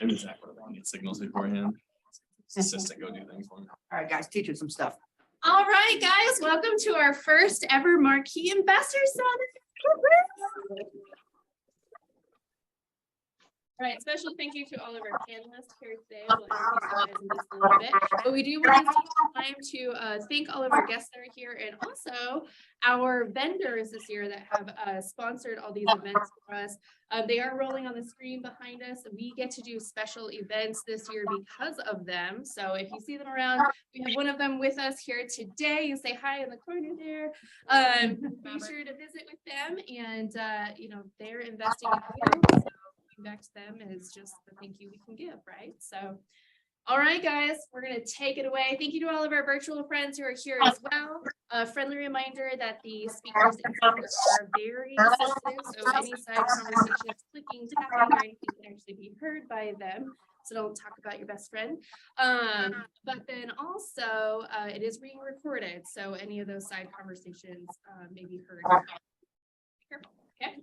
Maybe Zach would have get signals beforehand. Assistant go do things for me. All right, guys, teach us some stuff. All right, guys, welcome to our first ever Marquee Investor Summit. All right, special thank you to all of our panelists here today. We'll introduce you guys in just a little bit, but we do want to take time to thank all of our guests that are here and also our vendors this year that have sponsored all these events for us. They are rolling on the screen behind us. We get to do special events this year because of them. So if you see them around, we have one of them with us here today. You say hi in the corner there. Be sure to visit with them, and you know, they're investing in you. So back to them is just the thank you we can give, right? So all right, guys, we're going to take it away. Thank you to all of our virtual friends who are here as well. A friendly reminder that the speakers are very sensitive, so any side conversations, clicking, tapping, or anything can actually be heard by them. So don't talk about your best friend. But then also, it is being recorded, so any of those side conversations may be heard. Careful, okay?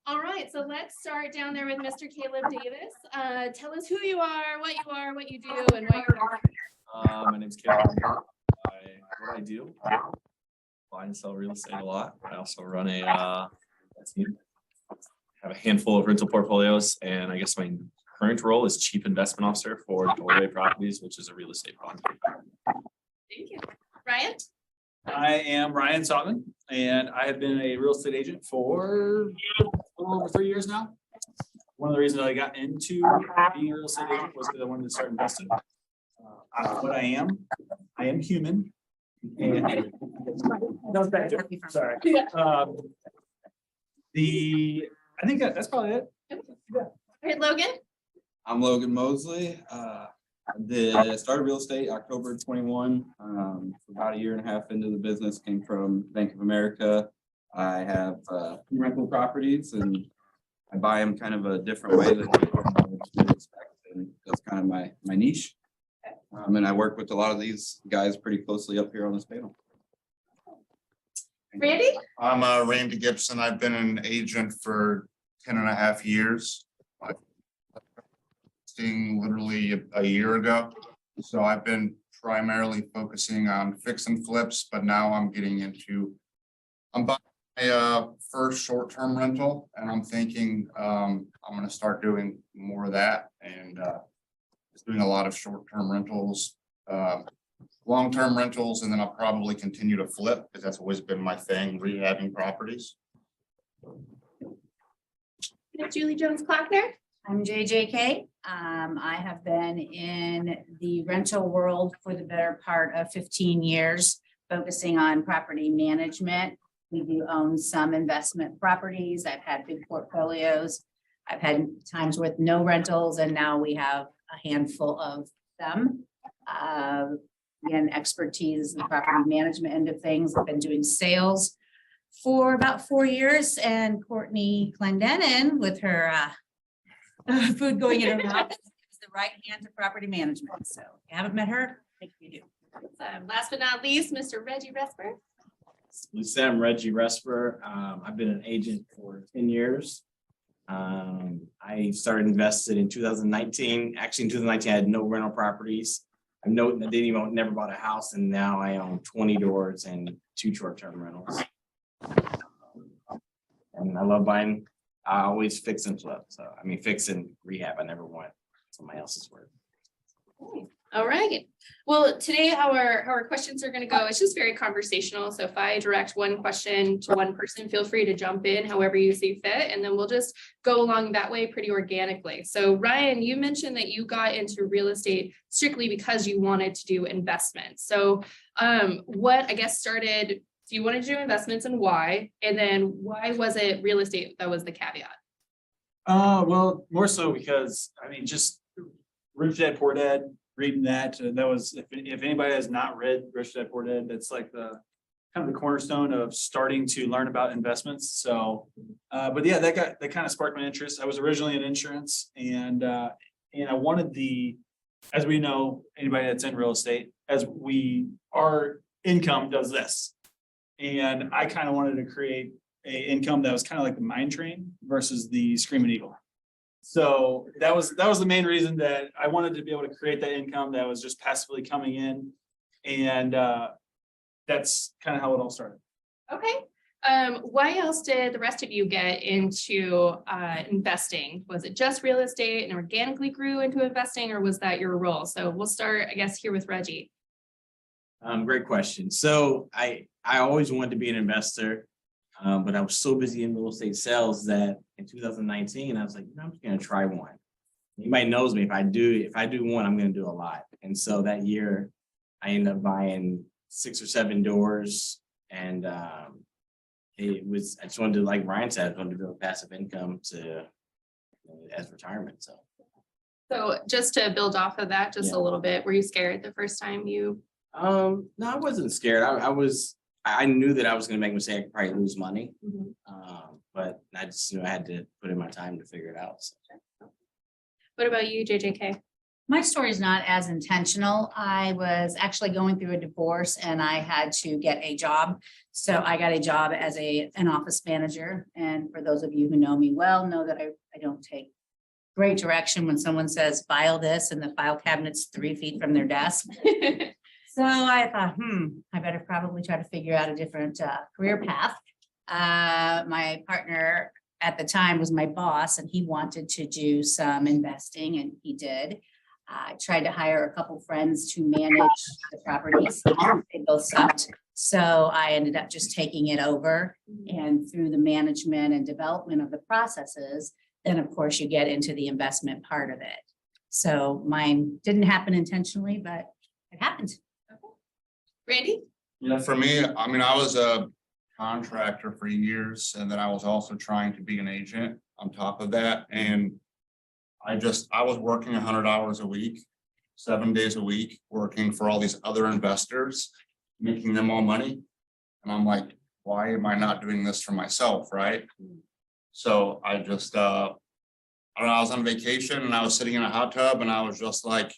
All right, so let's start down there with Mr. Caleb Davis. Tell us who you are, what you do, and what you're doing. My name's Caleb. What I do, buy and sell real estate a lot. I also run a team. Have a handful of rental portfolios, and I guess my current role is Chief Investment Officer for KW Properties, which is a real estate fund. Thank you. Ryan? I am Ryan Sotman, and I have been a real estate agent for a little over 3 years now. One of the reasons I got into being a real estate agent was because I wanted to start investing. What I am human. And sorry. I think that's probably it. All right, Logan? I'm Logan Mosley. Started real estate October 21. About a year and a half into the business, came from Bank of America. I have rental properties and I buy them kind of a different way than you'd expect. And that's kind of my niche. And I work with a lot of these guys pretty closely up here on this panel. Randy? I'm Randy Gibson. I've been an agent for 10.5 years. Literally a year ago. So I've been primarily focusing on fix and flips, but now I'm buying my first short-term rental, and I'm thinking I'm going to start doing more of that, and just doing a lot of short-term rentals, long-term rentals, and then I'll probably continue to flip because that's always been my thing, rehabbing properties. Julie Jones-Klockner? I'm JJK. I have been in the rental world for the better part of 15 years, focusing on property management. We do own some investment properties. I've had big portfolios. I've had times with no rentals, and now we have a handful of them. Again, expertise in the property management end of things. I've been doing sales for about 4 years, and Courtney Clendenin with her food going in her mouth is the right hand to property management. So if you haven't met her, I think you do. Last but not least, Mr. Reggie Resper. I'm Reggie Resper. I've been an agent for 10 years. I started invested in 2019. Actually, in 2019, I had no rental properties. I never bought a house, and now I own 20 doors and 2 short-term rentals. And I love buying. I always fix and flip. So I mean, fix and rehab. I never want somebody else's work. All right. Well, today our questions are going to go. It's just very conversational. So if I direct one question to one person, feel free to jump in however you see fit, and then we'll just go along that way pretty organically. So Ryan, you mentioned that you got into real estate strictly because you wanted to do investments. So what I guess started? So you wanted to do investments, and why? And then why was it real estate that was the caveat? Well, more so because I mean, just Rich Dad Poor Dad. Reading that was if anybody has not read Rich Dad Poor Dad, that's like the kind of the cornerstone of starting to learn about investments. So, but yeah, that kind of sparked my interest. I was originally in insurance, and I wanted as we know, anybody that's in real estate, our income does this. And I kind of wanted to create an income that was kind of like the mine train versus the screaming eagle. So that was the main reason that I wanted to be able to create that income that was just passively coming in. And that's kind of how it all started. Okay. Why else did the rest of you get into investing? Was it just real estate and organically grew into investing, or was that your role? So we'll start, I guess, here with Reggie. Great question. So I always wanted to be an investor, but I was so busy in real estate sales that in 2019, I was like, I'm just gonna try one. Anybody knows me, if I do one, I'm gonna do a lot. And so that year, I ended up buying 6 or 7 doors, and I just wanted to, like Ryan said, I wanted to build passive income as retirement. So just to build off of that just a little bit, were you scared the first time you? No, I wasn't scared. I knew that I was gonna make a mistake, I could probably lose money. But I just I had to put in my time to figure it out. So. What about you, JJK? My story is not as intentional. I was actually going through a divorce and I had to get a job. So I got a job as an office manager. And for those of you who know me well, know that I don't take great direction when someone says file this and the file cabinet's 3 feet from their desk. So I thought, I better probably try to figure out a different career path. My partner at the time was my boss and he wanted to do some investing and he did. I tried to hire a couple friends to manage the properties. They both sucked. So I ended up just taking it over, and through the management and development of the processes, then of course you get into the investment part of it. So mine didn't happen intentionally, but it happened. Randy? For me, I mean, I was a contractor for years, and then I was also trying to be an agent on top of that. And I was working 100 hours a week, 7 days a week, working for all these other investors, making them all money. And I'm like, why am I not doing this for myself, right? So I just, I don't know, I was on vacation and I was sitting in a hot tub and I was just like,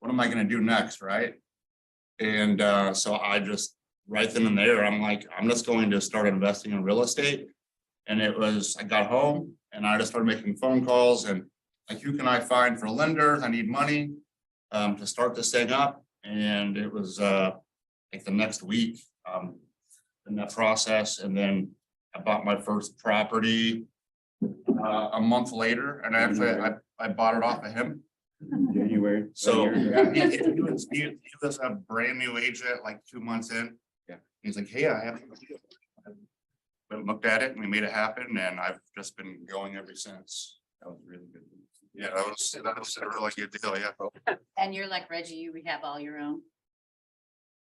what am I gonna do next, right? And so I just, right then and there, I'm like, I'm just going to start investing in real estate. And I got home and I just started making phone calls and like, who can I find for lenders? I need money to start this thing up. And it was like the next week in that process. And then I bought my first property a month later. And actually I bought it off of him. January. So yeah, he was a brand new agent, like 2 months in. Yeah. He's like, hey, I have. But looked at it and we made it happen. And I've just been going ever since. That was really good. Yeah, that was a really good deal, yeah. And you're like Reggie, you rehab all your own.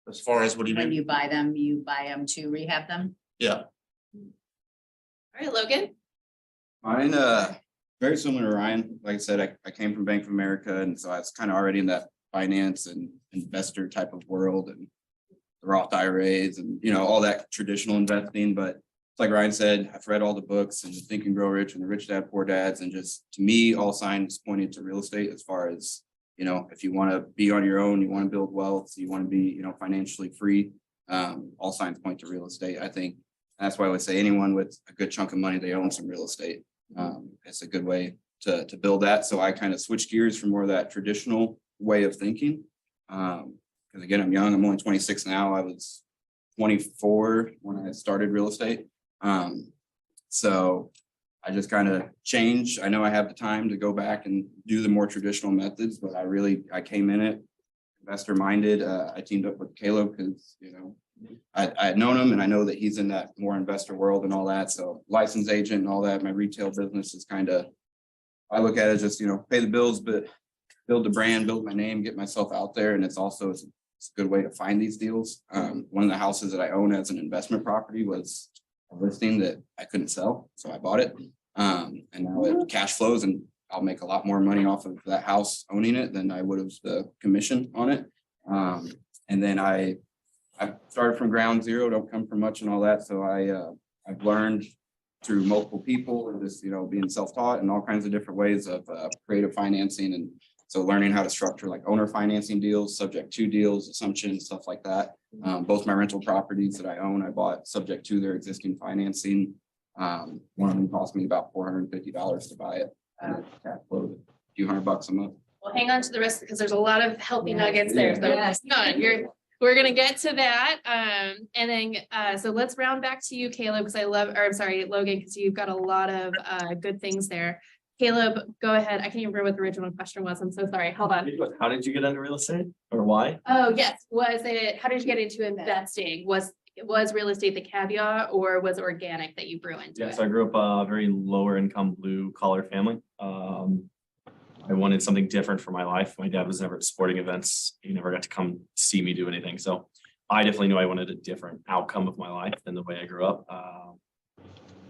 As far as what do you When mean? you buy them to rehab them. Yeah, All right, Logan. Mine, very similar to Ryan. Like I said, I came from Bank of America, and so I was kind of already in that finance and investor type of world and the Roth IRAs and, all that traditional investing. But like Ryan said, I've read all the books and Think and Grow Rich and the Rich Dad Poor Dads, and just to me, all signs pointed to real estate as far as, if you want to be on your own, you want to build wealth, you want to be, financially free. All signs point to real estate. I think that's why I would say anyone with a good chunk of money, they own some real estate. It's a good way to build that. So I kind of switched gears from more of that traditional way of thinking. Because again, I'm young, I'm only 26 now. I was 24 when I started real estate. So I just kind of changed. I know I have the time to go back and do the more traditional methods, but I came in it investor minded. I teamed up with Caleb because, I had known him and I know that he's in that more investor world and all that. So licensed agent and all that, my retail business is I look at it as just, pay the bills, but build the brand, build my name, get myself out there. And it's a good way to find these deals. One of the houses that I own as an investment property was a listing that I couldn't sell. So I bought it. And now it cash flows and I'll make a lot more money off of that house owning it than I would have the commission on it. And then I started from ground zero, don't come from much and all that. So I've learned through multiple people and just, being self-taught and all kinds of different ways of creative financing. And so learning how to structure like owner financing deals, subject to deals, assumptions, stuff like that. Both my rental properties that I own, I bought subject to their existing financing. One of them cost me about $450 to buy it. A few $100 a month. Well, hang on to the rest because there's a lot of healthy Yes. nuggets there. So Yes. hang on, we're gonna get to that. And then, so let's round back to you, Caleb, because I'm sorry, Logan, because you've got a lot of good things there. Caleb, go ahead. I can't even remember what the original question was. I'm so sorry. Hold on. How did you get into real estate or why? Oh, yes. How did you get into investing? Was real estate the caveat or was it organic that you grew into Yeah, it? so I grew up a very lower income blue collar family. I wanted something different for my life. My dad was never at sporting events. He never got to come see me do anything. So I definitely knew I wanted a different outcome of my life than the way I grew up.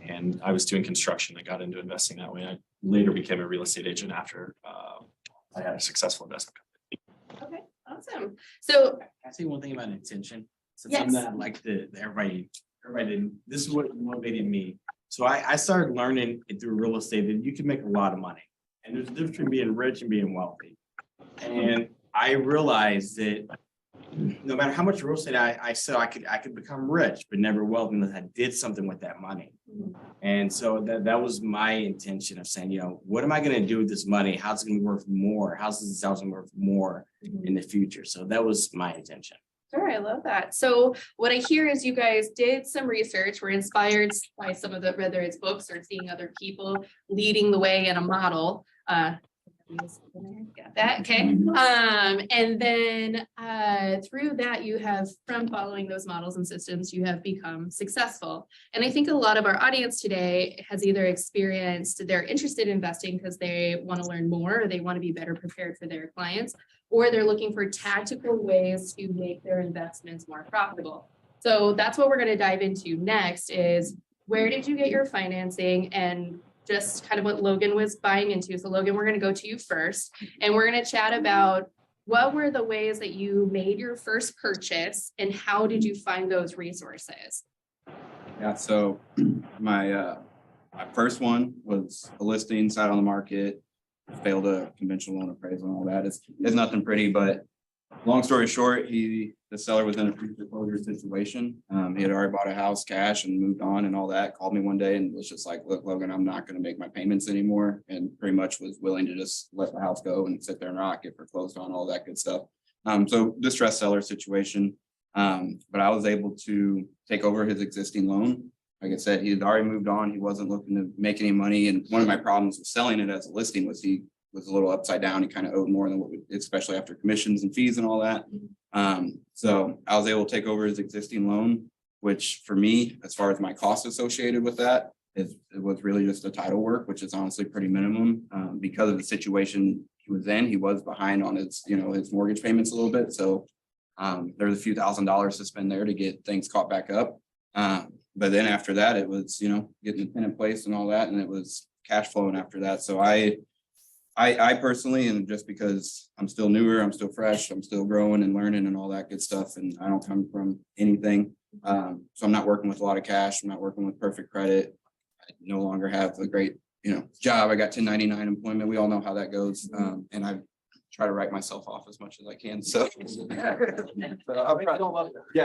And I was doing construction. I got into investing that way. I later became a real estate agent after I had a successful investment company. Okay, awesome. So, Can I say one thing about intention? So Yes. something that I like everybody did, this is what motivated me. So I started learning it through real estate that you can make a lot of money. And there's a difference between being rich and being wealthy. And I realized that no matter how much real estate I sell, I could become rich, but never wealthy unless I did something with that money. And so that was my intention of saying, what am I going to do with this money? How's it going to be worth more? How's this house going to be worth more in the future? So that was my intention. sure, I love that. So what I hear is you guys did some research, were inspired by some of the, whether it's books or seeing other people leading the way in a model. Got that, okay. And then through that, you have, from following those models and systems, you have become successful. And I think a lot of our audience today has either experienced, they're interested in investing because they want to learn more, or they want to be better prepared for their clients, or they're looking for tactical ways to make their investments more profitable. So that's what we're going to dive into next is, where did you get your financing, and just kind of what Logan was buying into. So Logan, we're going to go to you first, and we're going to chat about what were the ways that you made your first purchase and how did you find those resources? Yeah, so my first one was a listing, sat on the market, failed a conventional loan appraisal and all that. It's nothing pretty, but long story short, the seller was in a pre-foreclosure situation. He had already bought a house cash and moved on and all that, called me one day and was just like, look, Logan, I'm not gonna make my payments anymore. And pretty much was willing to just let the house go and sit there and rock, get foreclosed on, all that good stuff. So distressed seller situation. But I was able to take over his existing loan. Like I said, he had already moved on. He wasn't looking to make any money. And one of my problems with selling it as a listing was he was a little upside down. He kind of owed more than what we, especially after commissions and fees and all that. So I was able to take over his existing loan, which for me, as far as my costs associated with that, it was really just a title work, which is honestly pretty minimum. Because of the situation he was in, he was behind on his, his mortgage payments a little bit. So there's a few $1,000s to spend there to get things caught back up. But then after that, it was, getting the tenant place and all that, and it was cash flowing after that. So I personally, and just because I'm still newer, I'm still fresh, I'm still growing and learning and all that good stuff, and I don't come from anything. So I'm not working with a lot of cash. I'm not working with perfect credit. I no longer have a great, job. I got 1099 employment. We all know how that goes. And I try to write myself off as much as I can. So, so yeah,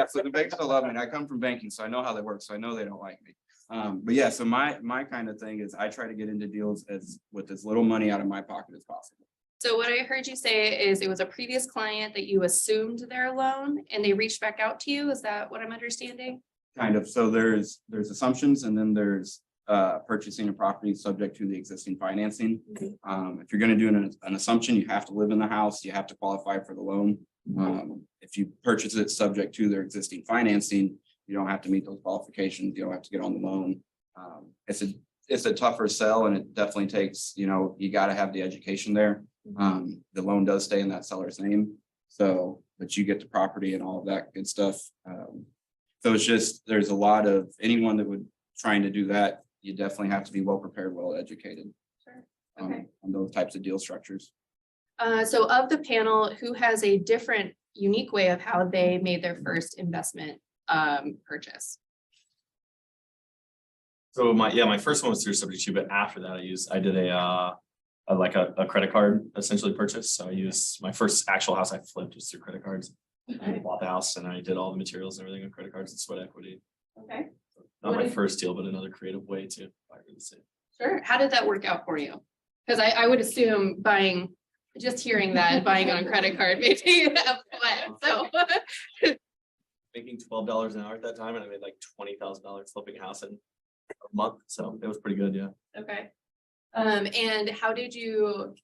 so the banks don't love me. And I come from banking, so I know how they work. So I know they don't like me. But yeah, so my kind of thing is I try to get into deals with as little money out of my pocket as possible. So what I heard you say is it was a previous client that you assumed their loan and they reached back out to you. Is that what I'm understanding? Kind of. So there's assumptions, and then there's purchasing a property subject to the existing financing. If you're going to do an assumption, you have to live in the house, you have to qualify for the loan. If you purchase it subject to their existing financing, you don't have to meet those qualifications. You don't have to get on the loan. It's a tougher sell, and it definitely takes, you got to have the education there. The loan does stay in that seller's name. So, but you get the property and all of that good stuff. So it's just, there's a lot of anyone that would trying to do that, you definitely have to be well prepared, well educated. Sure. Okay. On those types of deal structures. So of the panel, who has a different, unique way of how they made their first investment purchase? So my first one was through subject to, but after that I did a credit card essentially purchase. So I used my first actual house I flipped was through credit cards. I bought the house and I did all the materials and everything on credit cards and sweat equity. Okay. Not my first deal, but another creative way to buy real estate. Sure. How did that work out for you? Cause I would assume just hearing that, buying on credit card, maybe, so. Making $12 an hour at that time, and I made like $20,000 flipping a house in a month, so it was pretty good, yeah. Okay. And how did you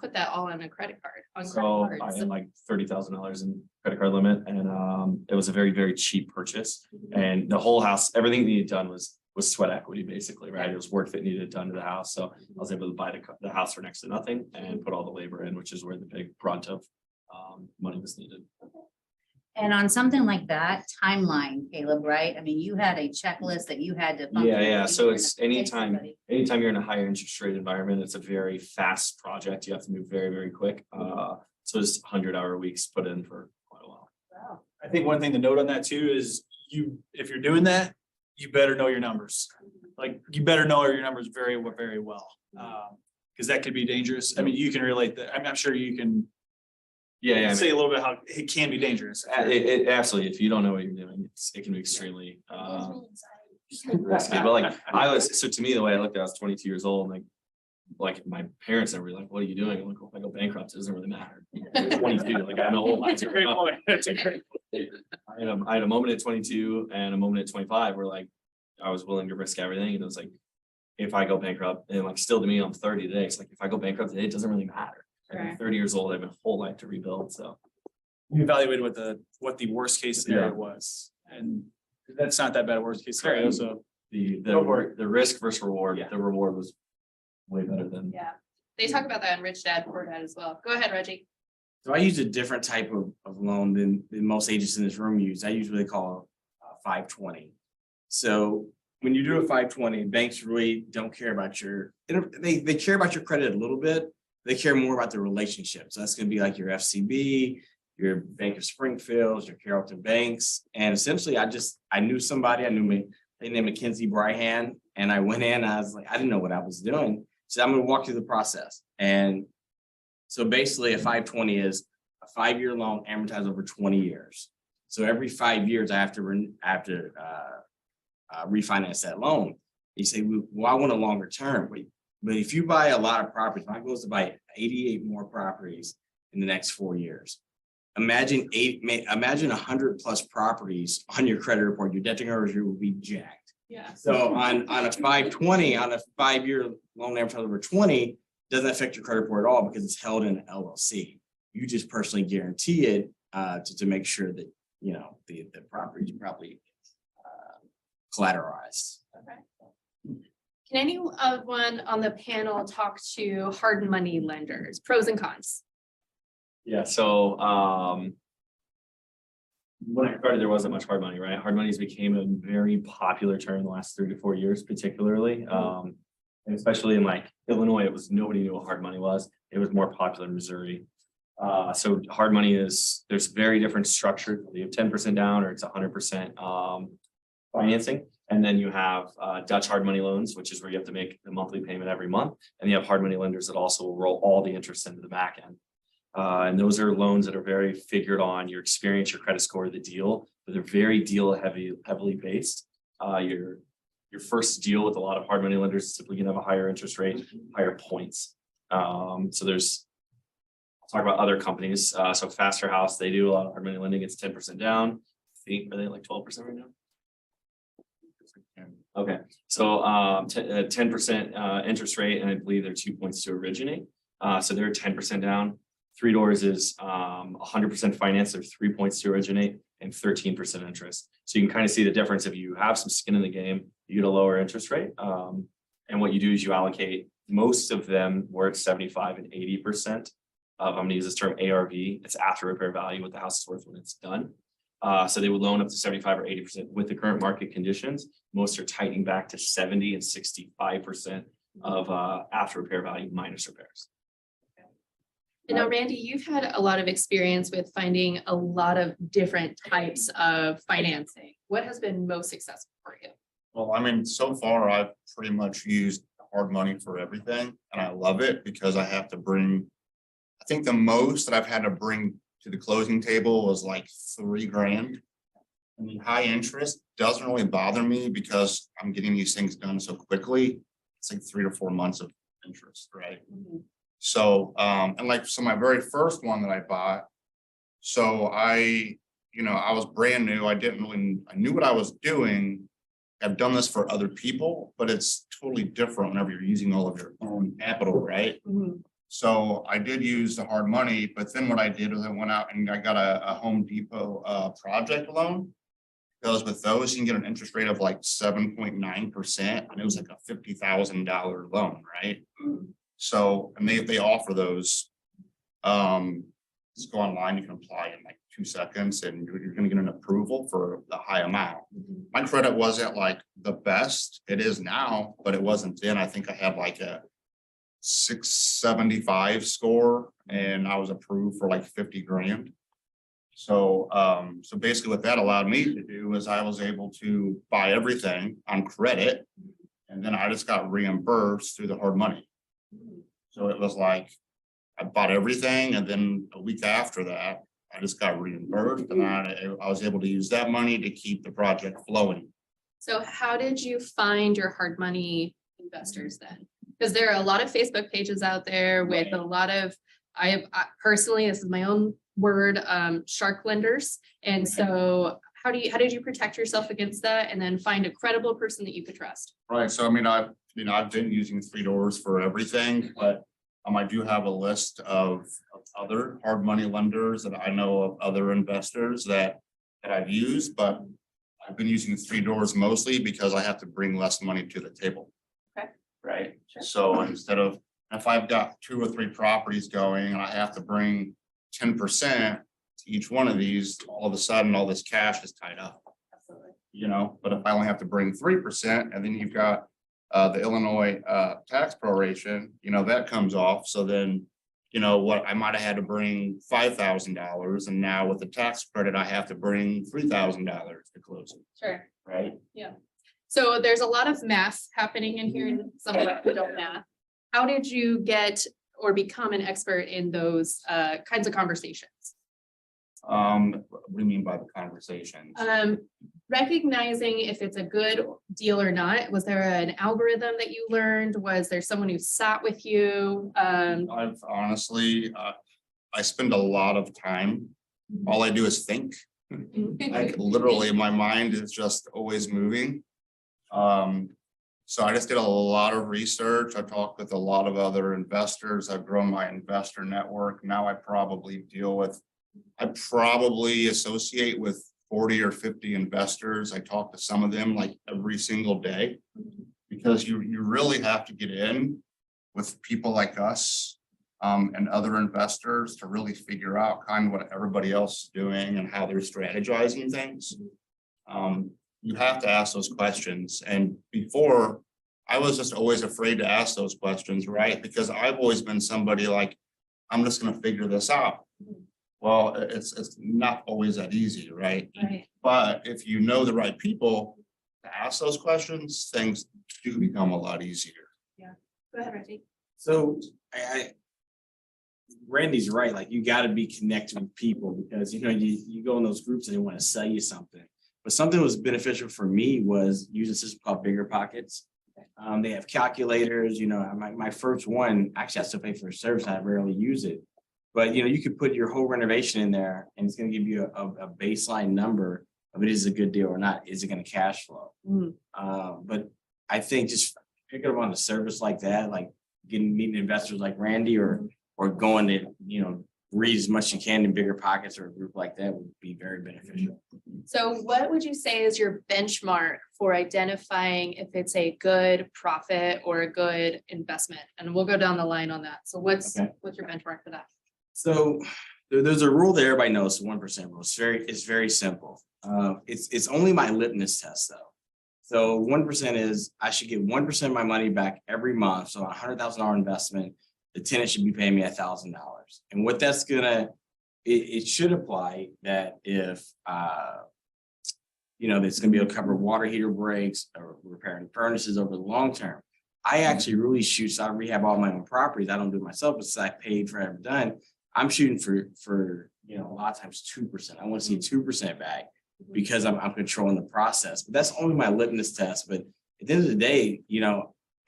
put that all on a credit card? On So credit I cards? had like $30,000 in credit card limit, and it was a very, very cheap purchase. And the whole house, everything that needed done was sweat equity, basically, right? It was work that needed done to the house, so I was able to buy the house for next to nothing and put all the labor in, which is where the big brunt of money was needed. And on something like that, timeline, Caleb, right? I mean, you had a checklist that you had to. Yeah, so you were it's gonna pay anytime somebody. you're in a higher interest rate environment, it's a very fast project. You have to move very, very quick. So it's 100-hour weeks put in for quite a while. Wow. I think one thing to note on that too is if you're doing that, you better know your numbers. Like, you better know your numbers very, very well. Because that could be dangerous. I mean, you can relate that. I'm sure you can Yeah, say a little bit how it can be dangerous. it absolutely, if you don't know what you're doing, it can be extremely risky. But like so to me, the way I looked at it, I was 22 years old, and like my parents never were like, what are you doing? I'm like, well, if I go bankrupt, it doesn't really matter. I'm 22, like I know. That's a great point. That's a great. I had a moment at 22 and a moment at 25 where like I was willing to risk everything, and it was like, if I go bankrupt, and like still to me, I'm 30 today. It's like if I go bankrupt today, it doesn't really matter. I'm Right. 30 years old. I have a whole life to rebuild. So You evaluated what the worst case scenario was, and that's not that bad a worst case scenario, so. Go for it. the risk versus reward, Yeah. the reward was way better than. Yeah, they talk about that in Rich Dad, Poor Dad as well. Go ahead, Reggie. So I use a different type of loan than most agents in this room use. I usually call a 520. So when you do a 520, banks really don't care about they care about your credit a little bit. They care more about the relationship. So that's gonna be like your FCB, your Bank of Springfield, your Carrollton Banks. And essentially I knew somebody, they named Mackenzie Bryhan, and I went in, I was like, I didn't know what I was doing. So I'm gonna walk through the process. And so basically a 520 is a 5-year loan amortized over 20 years. So every 5 years I have to refinance that loan. You say, well, I want a longer term. But if you buy a lot of properties, my goal is to buy 88 more properties in the next 4 years. Imagine 100 plus properties on your credit report, your debt to income ratio will be jacked. Yeah. So on a 520, on a 5-year loan amortized over 20, doesn't affect your credit report at all because it's held in an LLC. You just personally guarantee it to make sure that, you know, the property is probably collateralized. Okay. Can anyone on the panel talk to hard money lenders, pros and cons? Yeah, so when I started, there wasn't much hard money, right? Hard monies became a very popular term in the last 3 to 4 years, particularly. And especially in like Illinois, nobody knew what hard money was. It was more popular in Missouri. So hard money there's very different structure. You have 10% down or it's 100% financing. And then you have Dutch hard money loans, which is where you have to make the monthly payment every month. And you have hard money lenders that also will roll all the interest into the back end. And those are loans that are very figured on your experience, your credit score, the deal, but they're very heavily based. Your first deal with a lot of hard money lenders is typically gonna have a higher interest rate, higher points. So I'll talk about other companies. So Faster House, they do a lot of hard money lending. It's 10% down. I think, are they like 12% right now? Okay, so 10% interest rate, and I believe they're 2 points to originate. So they're 10% down. 3 Doors is 100% finance. They're 3 points to originate and 13% interest. So you can kind of see the difference. If you have some skin in the game, you get a lower interest rate. And what you do is you allocate most of them where it's 75 and 80% of, I'm gonna use this term ARV. It's after repair value, what the house is worth when it's done. So they would loan up to 75 or 80% with the current market conditions. Most are tightening back to 70 and 65% of after repair value minus repairs. And now, Randy, you've had a lot of experience with finding a lot of different types of financing. What has been most successful for you? Well, I mean, so far I've pretty much used hard money for everything, and I love it because I have to I think the most that I've had to bring to the closing table was like $3,000. I mean, high interest doesn't really bother me because I'm getting these things done so quickly. It's like 3 to 4 months of interest, right? So, and like, so my very first one that I bought, so I was brand new. I knew what I was doing. I've done this for other people, but it's totally different whenever you're using all of your own capital, right? So I did use the hard money, but then what I did was I went out and I got a Home Depot project loan. Because with those, you can get an interest rate of like 7.9%, and it was like a $50,000 loan, right? So, and they offer those. Just go online, you can apply in like 2 seconds, and you're gonna get an approval for the high amount. My credit wasn't like the best, it is now, but it wasn't then. I think I had like a 675 score, and I was approved for like 50 grand. So, so basically what that allowed me to do is I was able to buy everything on credit, and then I just got reimbursed through the hard money. So it was like, I bought everything, and then a week after that, I just got reimbursed, and I was able to use that money to keep the project flowing. So how did you find your hard money investors then? Because there are a lot of Facebook pages out there with a lot of, I personally, this is my own word, shark lenders. And so how did you protect yourself against that and then find a credible person that you could trust? Right, so I mean, I've been using 3 doors for everything, but I do have a list of other hard money lenders that I know of, other investors that I've used, but I've been using 3 doors mostly because I have to bring less money to the table. Okay. Right, so instead of, if I've got 2 or 3 properties going and I have to bring 10% to each one of these, all of a sudden, all this cash is tied up. Absolutely. But if I only have to bring 3%, and then you've got the Illinois tax proration, that comes off. So then, what I might have had to bring $5,000, and now with the tax credit, I have to bring $3,000 to close it. Sure. Right. So there's a lot of math happening in here, and some of us don't math. How did you get or become an expert in those kinds of conversations? What do you mean by the conversations? Recognizing if it's a good deal or not. Was there an algorithm that you learned? Was there someone who sat with you? I've honestly, I spend a lot of time. All I do is think. Like literally, my mind is just always moving. So I just did a lot of research. I talked with a lot of other investors. I've grown my investor network. Now I probably associate with 40 or 50 investors. I talk to some of them like every single day, because you really have to get in with people like us and other investors to really figure out kind of what everybody else is doing and how they're strategizing things. You have to ask those questions. And before, I was just always afraid to ask those questions, right? Because I've always been somebody like, I'm just going to figure this out. Well, it's not always that easy, right? Right. But if you know the right people to ask those questions, things do become a lot easier. Go ahead, Reggie. So Randy's right, like you gotta be connected with people because you go in those groups and they want to sell you something. But something that was beneficial for me was using a system called Bigger Pockets. They have calculators, my first one, actually I still pay for a service, I rarely use it. But you could put your whole renovation in there and it's gonna give you a baseline number of it is a good deal or not, is it gonna cash flow? But I think just picking up on a service like that, like meeting investors like Randy or going to, read as much as you can in Bigger Pockets or a group like that would be very beneficial. So what would you say is your benchmark for identifying if it's a good profit or a good investment? And we'll go down the line on that. So what's your benchmark for that? So there's a rule that everybody knows, the 1% rule. It's very simple. It's only my litmus test though. So 1% is I should get 1% of my money back every month. So a $100,000 investment, the tenant should be paying me $1,000. And what that's it should apply that if it's gonna be able to cover water heater breaks or repairing furnaces over the long term. I actually really shoot, so I rehab all my own properties. I don't do it myself, but I paid for it done. I'm shooting for a lot of times 2%. I want to see 2% back because I'm controlling the process. But that's only my litmus test. But at the end of the day,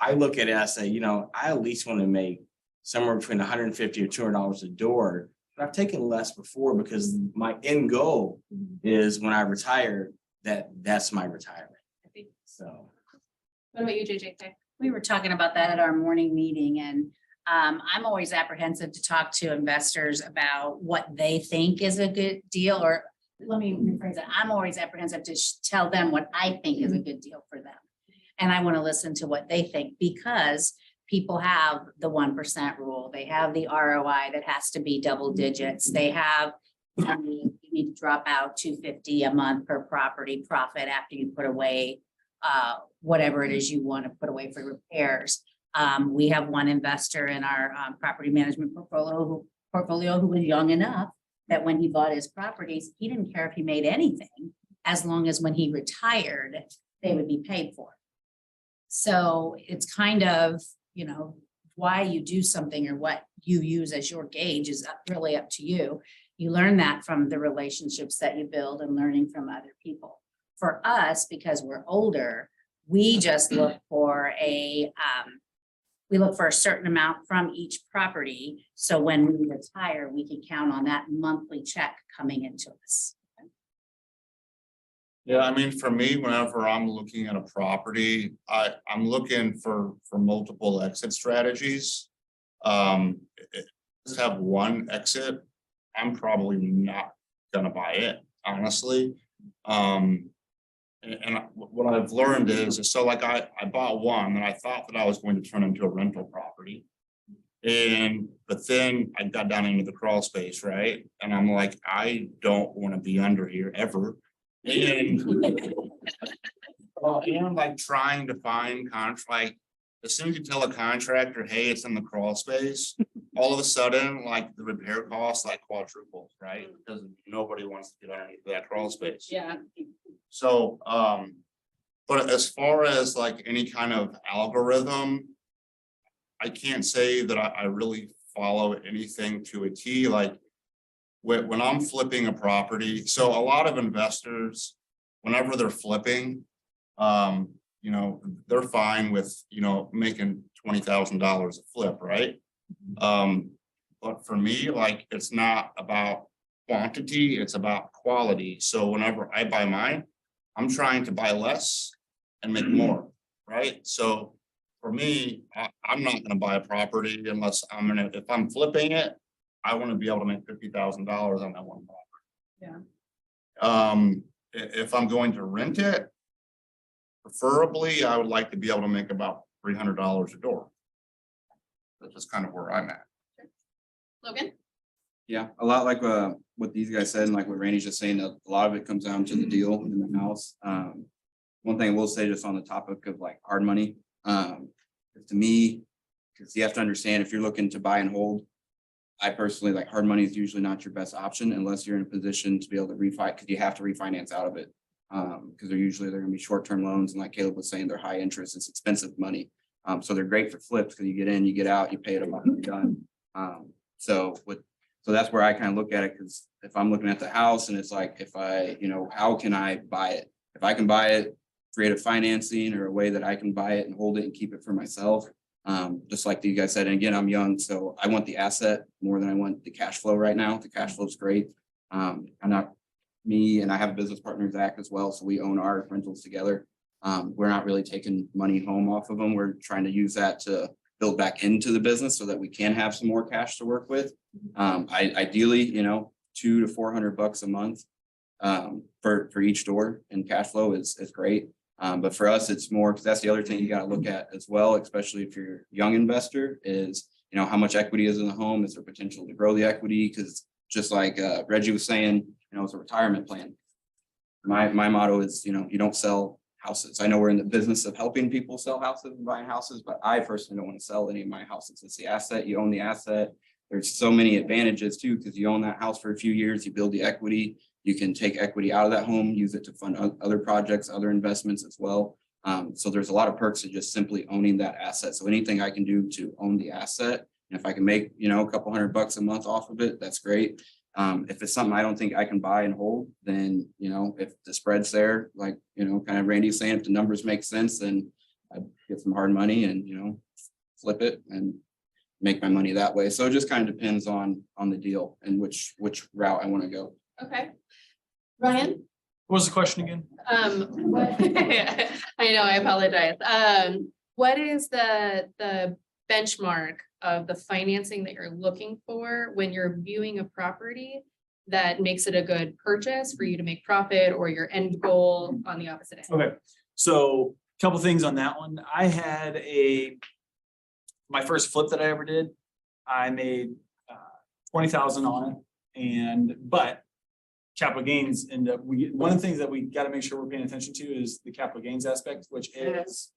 I look at it, I say, I at least want to make somewhere between $150 or $200 a door. But I've taken less before because my end goal is when I retire, that's my retirement. So. What about you, JJ? We were talking about that at our morning meeting, and I'm always apprehensive to talk to investors about what they think is a good deal, or let me rephrase it. I'm always apprehensive to tell them what I think is a good deal for them. And I want to listen to what they think, because people have the 1% rule. They have the ROI that has to be double digits. They have, you need to drop out $250 a month per property profit after you put away whatever it is you want to put away for repairs. We have one investor in our property management portfolio who was young enough that when he bought his properties, he didn't care if he made anything, as long as when he retired, they would be paid for. So it's kind of, why you do something or what you use as your gauge is really up to you. You learn that from the relationships that you build and learning from other people. For us, because we're older, we just look for a certain amount from each property. So when we retire, we can count on that monthly check coming into us. Yeah, I mean, for me, whenever I'm looking at a property, I'm looking for multiple exit strategies. Just have one exit, I'm probably not gonna buy it, honestly. And what I've learned is so like I bought one and I thought that I was going to turn into a rental property. But then I got down into the crawl space, right? And I'm like, I don't want to be under here ever. And I'm like trying to find like as soon as you tell a contractor, hey, it's in the crawl space, all of a sudden, like the repair costs like quadruple, right? Because nobody wants to get underneath that crawl space. Yeah. So, but as far as like any kind of algorithm, I can't say that I really follow anything to a T. Like when I'm flipping a property, so a lot of investors, whenever they're flipping, they're fine with, making $20,000 a flip, right? But for me, like, it's not about quantity, it's about quality. So whenever I buy mine, I'm trying to buy less and make more, right? So for me, I'm not gonna buy a property unless if I'm flipping it, I want to be able to make $50,000 on that one property. Yeah. If I'm going to rent it, preferably, I would like to be able to make about $300 a door. That's just kind of where I'm at. Logan? Yeah, a lot like what these guys said and like what Randy's just saying, a lot of it comes down to the deal in the house. One thing I will say just on the topic of like hard money, to me, because you have to understand if you're looking to buy and hold, I personally like hard money is usually not your best option unless you're in a position to be able to refi, because you have to refinance out of it. Because they're gonna be short-term loans, and like Caleb was saying, they're high interest, it's expensive money. So they're great for flips because you get in, you get out, you pay it a month, you're done. So that's where I kind of look at it, because if I'm looking at the house and it's like, if I, how can I buy it? If I can buy it, creative financing or a way that I can buy it and hold it and keep it for myself. Just like you guys said, and again, I'm young, so I want the asset more than I want the cash flow right now. The cash flow is great. I'm not me, and I have a business partner, Zach, as well. So we own our rentals together. We're not really taking money home off of them. We're trying to use that to build back into the business so that we can have some more cash to work with. Ideally, $200 to $400 a month for each door, and cash flow is great. But for us, it's more, because that's the other thing you got to look at as well, especially if you're a young investor, is how much equity is in the home. Is there potential to grow the equity? Because just like Reggie was saying, it's a retirement plan. My motto is, you don't sell houses. I know we're in the business of helping people sell houses and buying houses, but I personally don't want to sell any of my houses. It's the asset. You own the asset. There's so many advantages too, because you own that house for a few years, you build the equity. You can take equity out of that home, use it to fund other projects, other investments as well. So there's a lot of perks to just simply owning that asset. So anything I can do to own the asset, and if I can make, a couple $100 a month off of it, that's great. If it's something I don't think I can buy and hold, then, if the spread's there, like, kind of Randy's saying, if the numbers make sense, then I'd get some hard money and, flip it and make my money that way. So it just kind of depends on the deal and which route I want to go. Okay. Ryan? What was the question again? I know, I apologize. What is the benchmark of the financing that you're looking for when you're viewing a property that makes it a good purchase for you to make profit, or your end goal on the opposite end? Okay, so a couple things on that one. I had my first flip that I ever did, I made 20,000 on it, but capital gains one of the things that we got to make sure we're paying attention to is the capital gains aspect, which is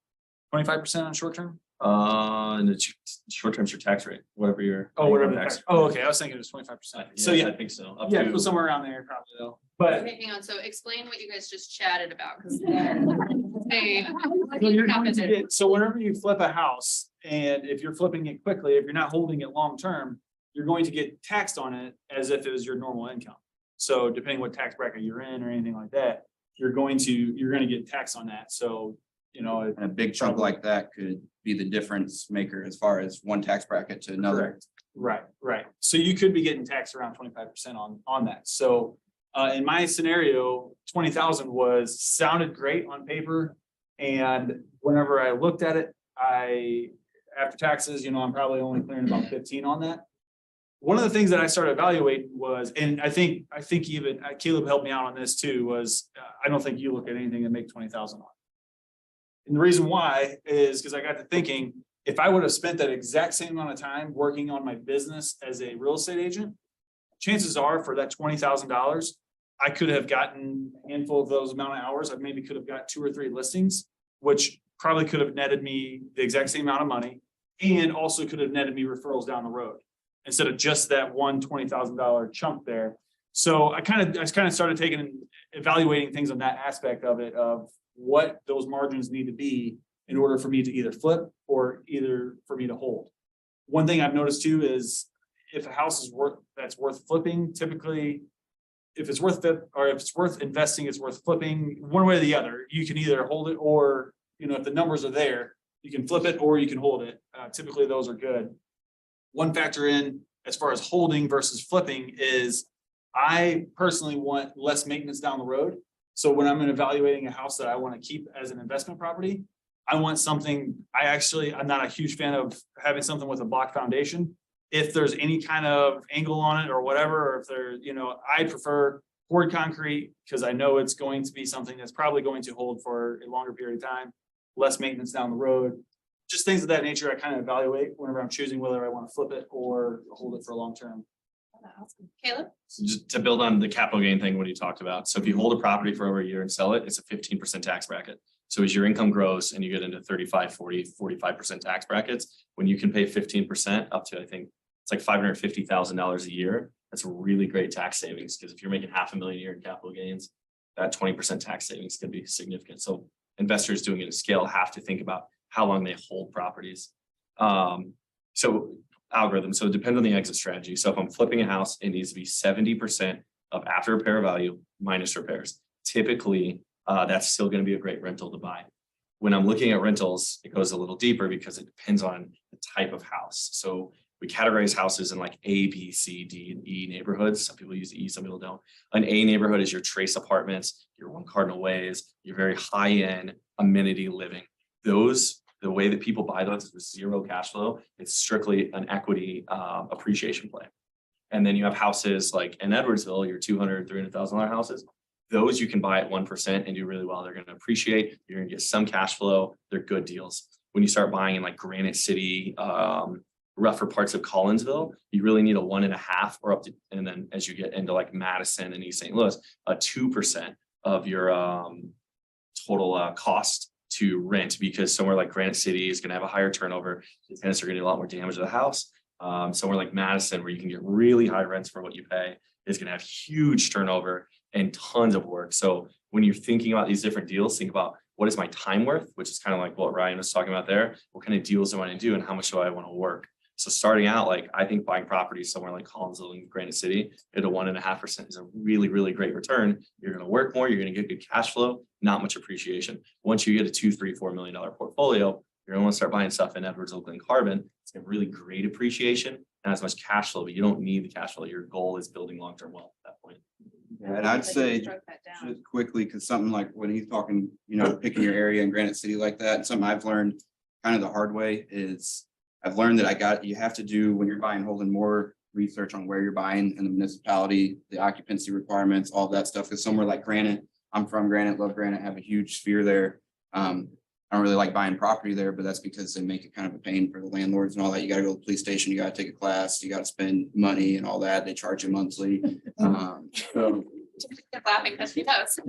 25% on short term. And the short term's your tax rate, whatever your. Whatever the tax. tax. Oh, okay, I was thinking it was 25%. So I yeah, think so. Up yeah, to- somewhere around there probably though. But Okay, hang on, so explain what you guys just chatted about, because. so you're going to get, so whenever you flip a house, and if you're flipping it quickly, if you're not holding it long term, you're going to get taxed on it as if it was your normal income. So depending what tax bracket you're in or anything like that, you're going to get taxed on that. So, And a big chunk like that could be the difference maker as far as one tax bracket to another. Correct. Right. So you could be getting taxed around 25% on that. So in my scenario, 20,000 sounded great on paper. And whenever I looked at it, after taxes, I'm probably only clearing about 15 on that. One of the things that I started evaluating was, and I think even Caleb helped me out on this too, was I don't think you look at anything that make 20,000 on. And the reason why is because I got to thinking, if I would have spent that exact same amount of time working on my business as a real estate agent, chances are for that $20,000, I could have gotten a handful of those amount of hours. I maybe could have got 2 or 3 listings, which probably could have netted me the exact same amount of money, and also could have netted me referrals down the road instead of just that one $20,000 chunk there. So I kind of started evaluating things on that aspect of it, of what those margins need to be in order for me to either flip or either for me to hold. One thing I've noticed too is if a house is worth flipping, typically, if it's worth investing, it's worth flipping one way or the other. You can either hold it or, if the numbers are there, you can flip it or you can hold it. Typically those are good. One factor in as far as holding versus flipping is I personally want less maintenance down the road. So when I'm evaluating a house that I want to keep as an investment property, I want something, I'm not a huge fan of having something with a block foundation. If there's any kind of angle on it or whatever, or if there, I prefer poured concrete because I know it's going to be something that's probably going to hold for a longer period of time, less maintenance down the road. Just things of that nature I kind of evaluate whenever I'm choosing whether I want to flip it or hold it for a long term. Awesome. Caleb? So just to build on the capital gain thing, what you talked about. So if you hold a property for over a year and sell it, it's a 15% tax bracket. So as your income grows and you get into 35, 40, 45% tax brackets, when you can pay 15% up to, I think it's like $550,000 a year, that's a really great tax savings. Because if you're making $500,000 a year in capital gains, that 20% tax savings can be significant. So investors doing it at scale have to think about how long they hold properties. So it depends on the exit strategy. So if I'm flipping a house, it needs to be 70% of after repair value minus repairs. Typically, that's still going to be a great rental to buy. When I'm looking at rentals, it goes a little deeper because it depends on the type of house. So we categorize houses in like A, B, C, D, and E neighborhoods. Some people use E, some people don't. An A neighborhood is your trace apartments, your one cardinal ways, your very high-end amenity living. The way that people buy those is with zero cash flow. It's strictly an equity appreciation play. And then you have houses like in Edwardsville, your $200,000, $300,000 houses. Those you can buy at 1% and do really well. They're going to appreciate. You're going to get some cash flow. They're good deals. When you start buying in like Granite City, rougher parts of Collinsville, you really need a 1.5 or up to, and then as you get into like Madison and East St. Louis, a 2% of your total cost to rent, because somewhere like Granite City is going to have a higher turnover. The tenants are going to do a lot more damage to the house. Somewhere like Madison, where you can get really high rents for what you pay, is going to have huge turnover and tons of work. So when you're thinking about these different deals, think about what is my time worth, which is kind of like what Ryan was talking about there. What kind of deals do I want to do and how much do I want to work? So starting out, like, I think buying property somewhere like Collinsville and Granite City at a 1.5% is a really, really great return. You're gonna work more, you're gonna get good cash flow, not much appreciation. Once you get a $2, $3, $4 million portfolio, you're gonna wanna start buying stuff in Edwards, Oakland, Carbon. It's gonna really great appreciation, not as much cash flow, but you don't need the cash flow. Your goal is building long-term wealth at that point. And I'd say just quickly, because something like when he's talking, picking your area in Granite City like that, something I've learned kind of the hard way is I've learned that you have to do when you're buying Holden more research on where you're buying and the municipality, the occupancy requirements, all that stuff. Because somewhere like Granite, I'm from Granite, love Granite, have a huge sphere there. I don't really like buying property there, but that's because they make it kind of a pain for the landlords and all that. You gotta go to the police station, you gotta take a class, you gotta spend money and all that. They charge you monthly. So Laughing because she knows.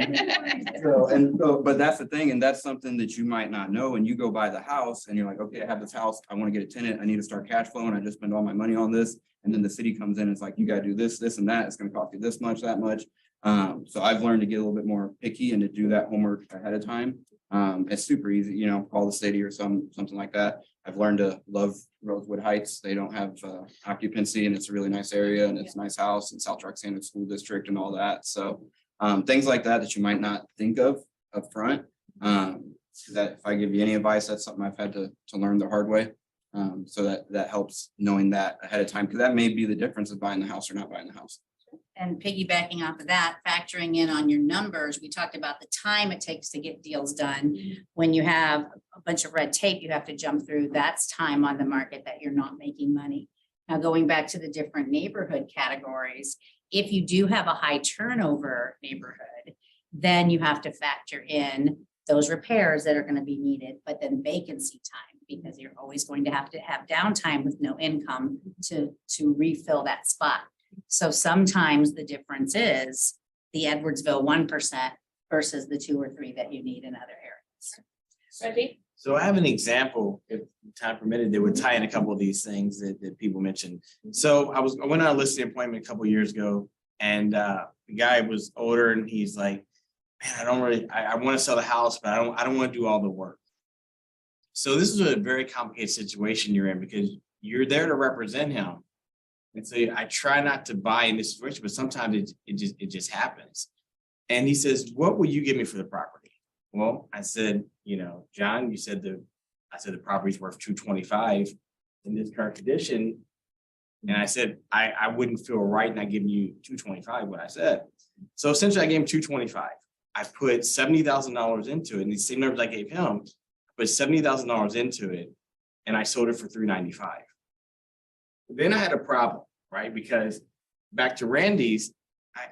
but that's the thing, and that's something that you might not know. And you go buy the house and you're like, okay, I have this house, I want to get a tenant, I need to start cash flowing, I just spend all my money on this. And then the city comes in, and it's like, you gotta do this, this, and that, it's gonna cost you this much, that much. So I've learned to get a little bit more picky and to do that homework ahead of time. It's super easy, call the city or something like that. I've learned to love Rosewood Heights. They don't have occupancy, and it's a really nice area, and it's a nice house, and South Roxana School District and all that. So things like that you might not think of up front. That if I give you any advice, that's something I've had to learn the hard way. So that helps knowing that ahead of time, because that may be the difference of buying the house or not buying the house. And piggybacking off of that, factoring in on your numbers, we talked about the time it takes to get deals done. When you have a bunch of red tape you have to jump through, that's time on the market that you're not making money. Now, going back to the different neighborhood categories, if you do have a high turnover neighborhood, then you have to factor in those repairs that are going to be needed, but then vacancy time, because you're always going to have downtime with no income to refill that spot. So sometimes the difference is the Edwardsville 1% versus the 2 or 3 that you need in other areas. Reggie? So I have an example, if time permitted, that would tie in a couple of these things that people mentioned. So I went on a listing appointment a couple of years ago, and the guy was older, and he's like, man, I want to sell the house, but I don't want to do all the work. So this is a very complicated situation you're in, because you're there to represent him. And so I try not to buy in this situation, but sometimes it just happens. And he says, what will you give me for the property? Well, I said, John, I said the property's worth $225 in this current condition. And I said, I wouldn't feel right not giving you $225, what I said. So essentially I gave him $225. I put $70,000 into it, and the same numbers I gave him, I put $70,000 into it, and I sold it for $395. Then I had a problem, right? Because back to Randy's,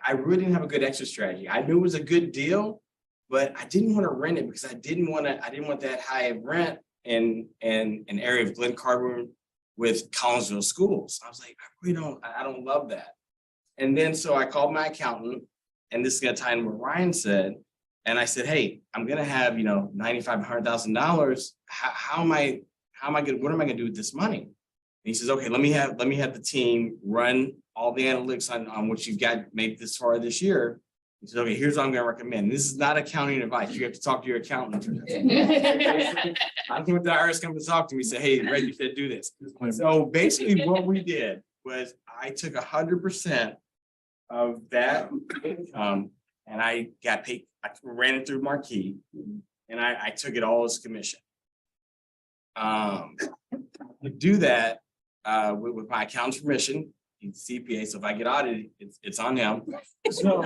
I really didn't have a good exit strategy. I knew it was a good deal, but I didn't want to rent it because I didn't want that high of rent in an area of Glen Carbon with Collinsville schools. I was like, I don't love that. And then so I called my accountant, and this is gonna tie in what Ryan said. And I said, hey, I'm gonna have $95,000, $100,000. What am I gonna do with this money? And he says, okay, let me have the team run all the analytics on what you've got made this far this year. He says, okay, here's what I'm gonna recommend. This is not accounting advice. You have to talk to your accountant. I don't want the IRS come to talk to me, say, hey, Red, you said do this. So basically what we did was I took 100% of that income, and I got paid. I ran it through Marquee, and I took it all as commission. To do that, with my accountant's permission, he's CPA, so if I get audited, it's on him. So,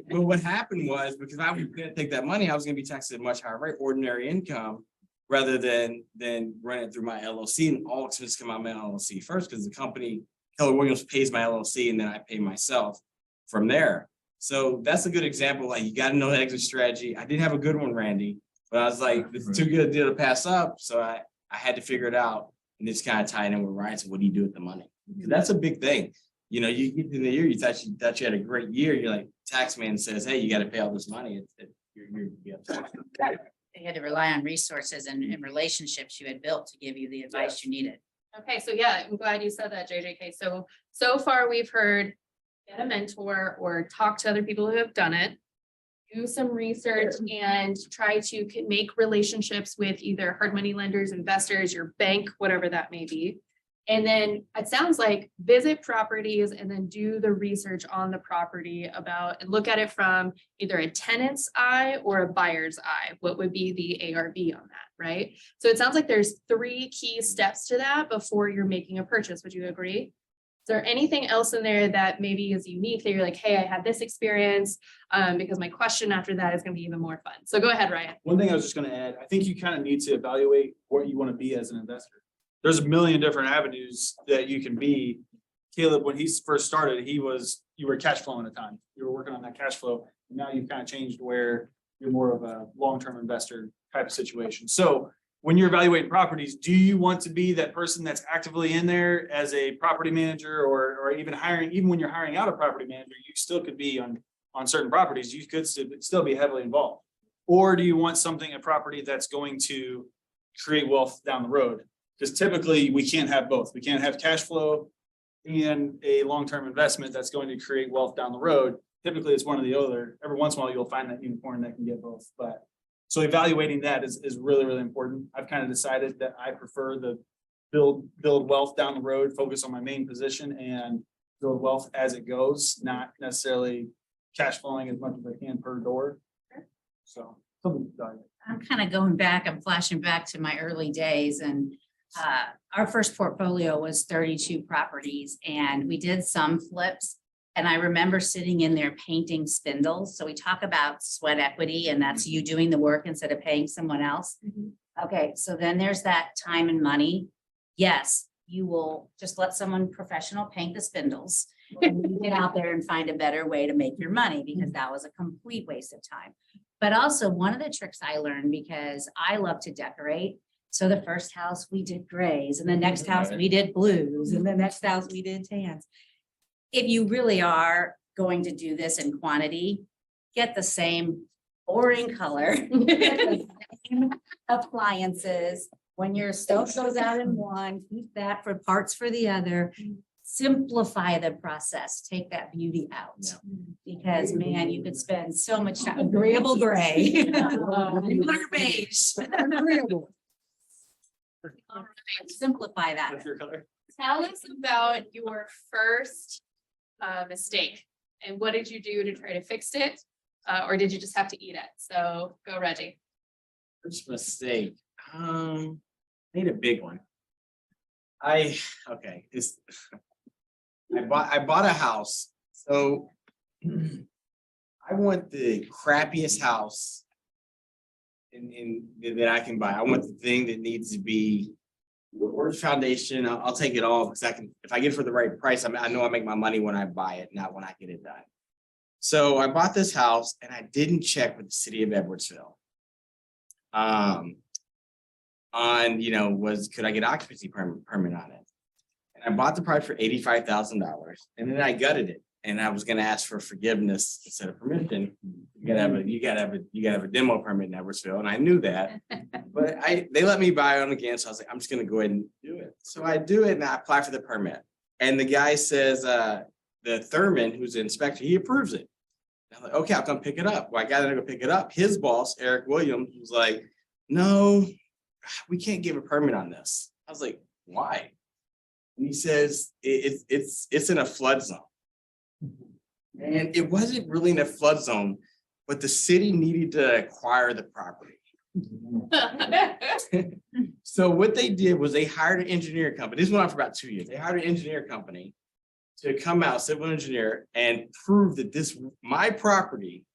but what happened was, because I was gonna take that money, I was gonna be taxed at a much higher rate, ordinary income, rather than run it through my LLC, and all expenses come out of my LLC first, because the company, Keller Williams, pays my LLC, and then I pay myself from there. So that's a good example. Like, you got to know the exit strategy. I didn't have a good one, Randy, but I was like, this is too good a deal to pass up. So I had to figure it out, and it's kind of tied in with Ryan. So what do you do with the money? Because that's a big thing. You get to the year, you thought you had a great year. You're like, tax man says, hey, you got to pay all this money. You had to rely on resources and relationships you had built to give you the advice you needed. Okay, so yeah, I'm glad you said that, JJK. So far we've heard get a mentor or talk to other people who have done it. do some research and try to make relationships with either hard money lenders, investors, your bank, whatever that may be. And then it sounds like visit properties and then do the research on the property about and look at it from either a tenant's eye or a buyer's eye. What would be the ARV on that, right? So it sounds like there's 3 key steps to that before you're making a purchase. Would you agree? Is there anything else in there that maybe is unique that you're like, hey, I had this experience? Because my question after that is going to be even more fun. So go ahead, Ryan. One thing I was just gonna add, I think you kind of need to evaluate what you want to be as an investor. There's a million different avenues that you can be. Caleb, when he first started, you were cash flowing at the time. You were working on that cash flow. Now you've kind of changed where you're more of a long-term investor type of situation. So when you're evaluating properties, do you want to be that person that's actively in there as a property manager or even hiring, even when you're hiring out a property manager, you still could be on certain properties, you could still be heavily involved. Or do you want a property that's going to create wealth down the road? Because typically we can't have both. We can't have cash flow and a long-term investment that's going to create wealth down the road. Typically it's one or the other. Every once in a while you'll find that unicorn that can get both. But so evaluating that is really, really important. I've kind of decided that I prefer the build wealth down the road, focus on my main position and build wealth as it goes, not necessarily cash flowing as much as I can per door. So something to evaluate. I'm kind of going back, I'm flashing back to my early days and our first portfolio was 32 properties and we did some flips. And I remember sitting in there painting spindles. So we talk about sweat equity and that's you doing the work instead of paying someone else. Okay, so then there's that time and money. Yes, you will just let someone professional paint the spindles. And you get out there and find a better way to make your money because that was a complete waste of time. But also one of the tricks I learned because I love to decorate. So the first house we did grays and the next house we did blues and the next house we did tans. If you really are going to do this in quantity, get the same boring color. Appliances, when your stove goes out in one, keep that for parts for the other. Simplify the process, take that beauty out. Because man, you could spend so much time, agreeable gray. Clear beige. Simplify that. That's your color. Tell us about your first mistake and what did you do to try to fix it? Or did you just have to eat it? So go, Reggie. First mistake. Made a big one. I bought a house. So I want the crappiest house in that I can buy. I want the thing that needs to be worst foundation. I'll take it all because if I get it for the right price, I know I make my money when I buy it, not when I get it done. So I bought this house and I didn't check with the city of Edwardsville. Could I get occupancy permit on it? And I bought the property for $85,000 and then I gutted it. And I was gonna ask for forgiveness instead of permission. You gotta have a demo permit in Edwardsville, and I knew that. But they let me buy on again, so I was like, I'm just gonna go ahead and do it. So I do it and I apply for the permit. And the guy says, the Thurman, who's the inspector, he approves it. And I'm like, okay, I'll come pick it up. Well, I gotta go pick it up. His boss, Eric Williams, was like, no, we can't give a permit on this. I was like, why? And he says, it's in a flood zone. And it wasn't really in a flood zone, but the city needed to acquire the property. So what they did was they hired an engineer company. This went on for about 2 years. They hired an engineer company to come out, civil engineer, and prove that my property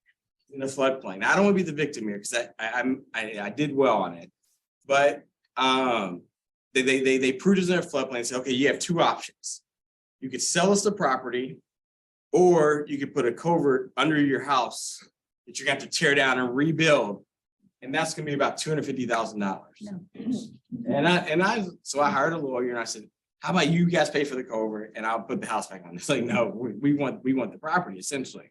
in a floodplain. I don't want to be the victim here because I did well on it, but they proved it in a floodplain and said, okay, you have 2 options. You could sell us the property, or you could put a culvert under your house that you're gonna have to tear down and rebuild. And that's gonna be about $250,000. So I hired a lawyer and I said, how about you guys pay for the culvert and I'll put the house back on? It's like, no, we want the property essentially.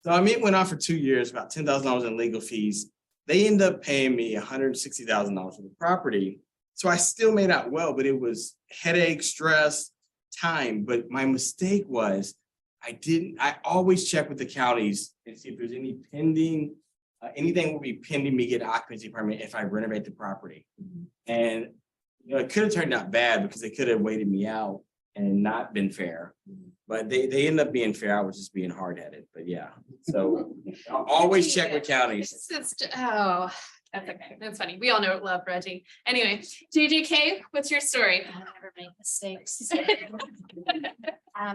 So it went on for 2 years, about $10,000 in legal fees. They ended up paying me $160,000 for the property. So I still made out well, but it was headache, stress, time. But my mistake was I always check with the counties and see if there's any pending, anything will be pending me get occupancy permit if I renovate the property. And, you know, it could have turned out bad because they could have waited me out and not been fair. But they end up being fair. I was just being hard headed, but yeah. So I'll always check with counties. Oh, that's okay. That's funny. We all know love Reggie. Anyway, JJK, what's your story? I'll never make mistakes.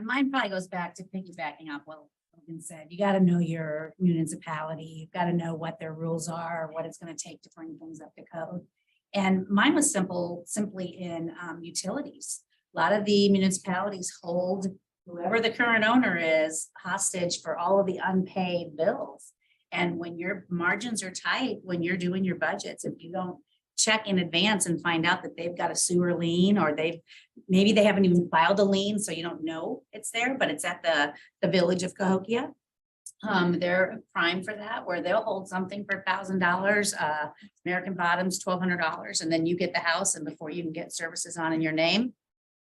Mine probably goes back to piggybacking off what Logan said. You got to know your municipality. You've got to know what their rules are, what it's going to take to bring things up to code. And mine was simply in utilities. A lot of the municipalities hold whoever the current owner is hostage for all of the unpaid bills. And when your margins are tight, when you're doing your budgets, if you don't check in advance and find out that they've got a sewer lien, or maybe they haven't even filed a lien, so you don't know it's there, but it's at the village of Cahokia. They're prime for that, where they'll hold something for $1,000, American Bottoms, $1,200, and then you get the house, and before you can get services on in your name,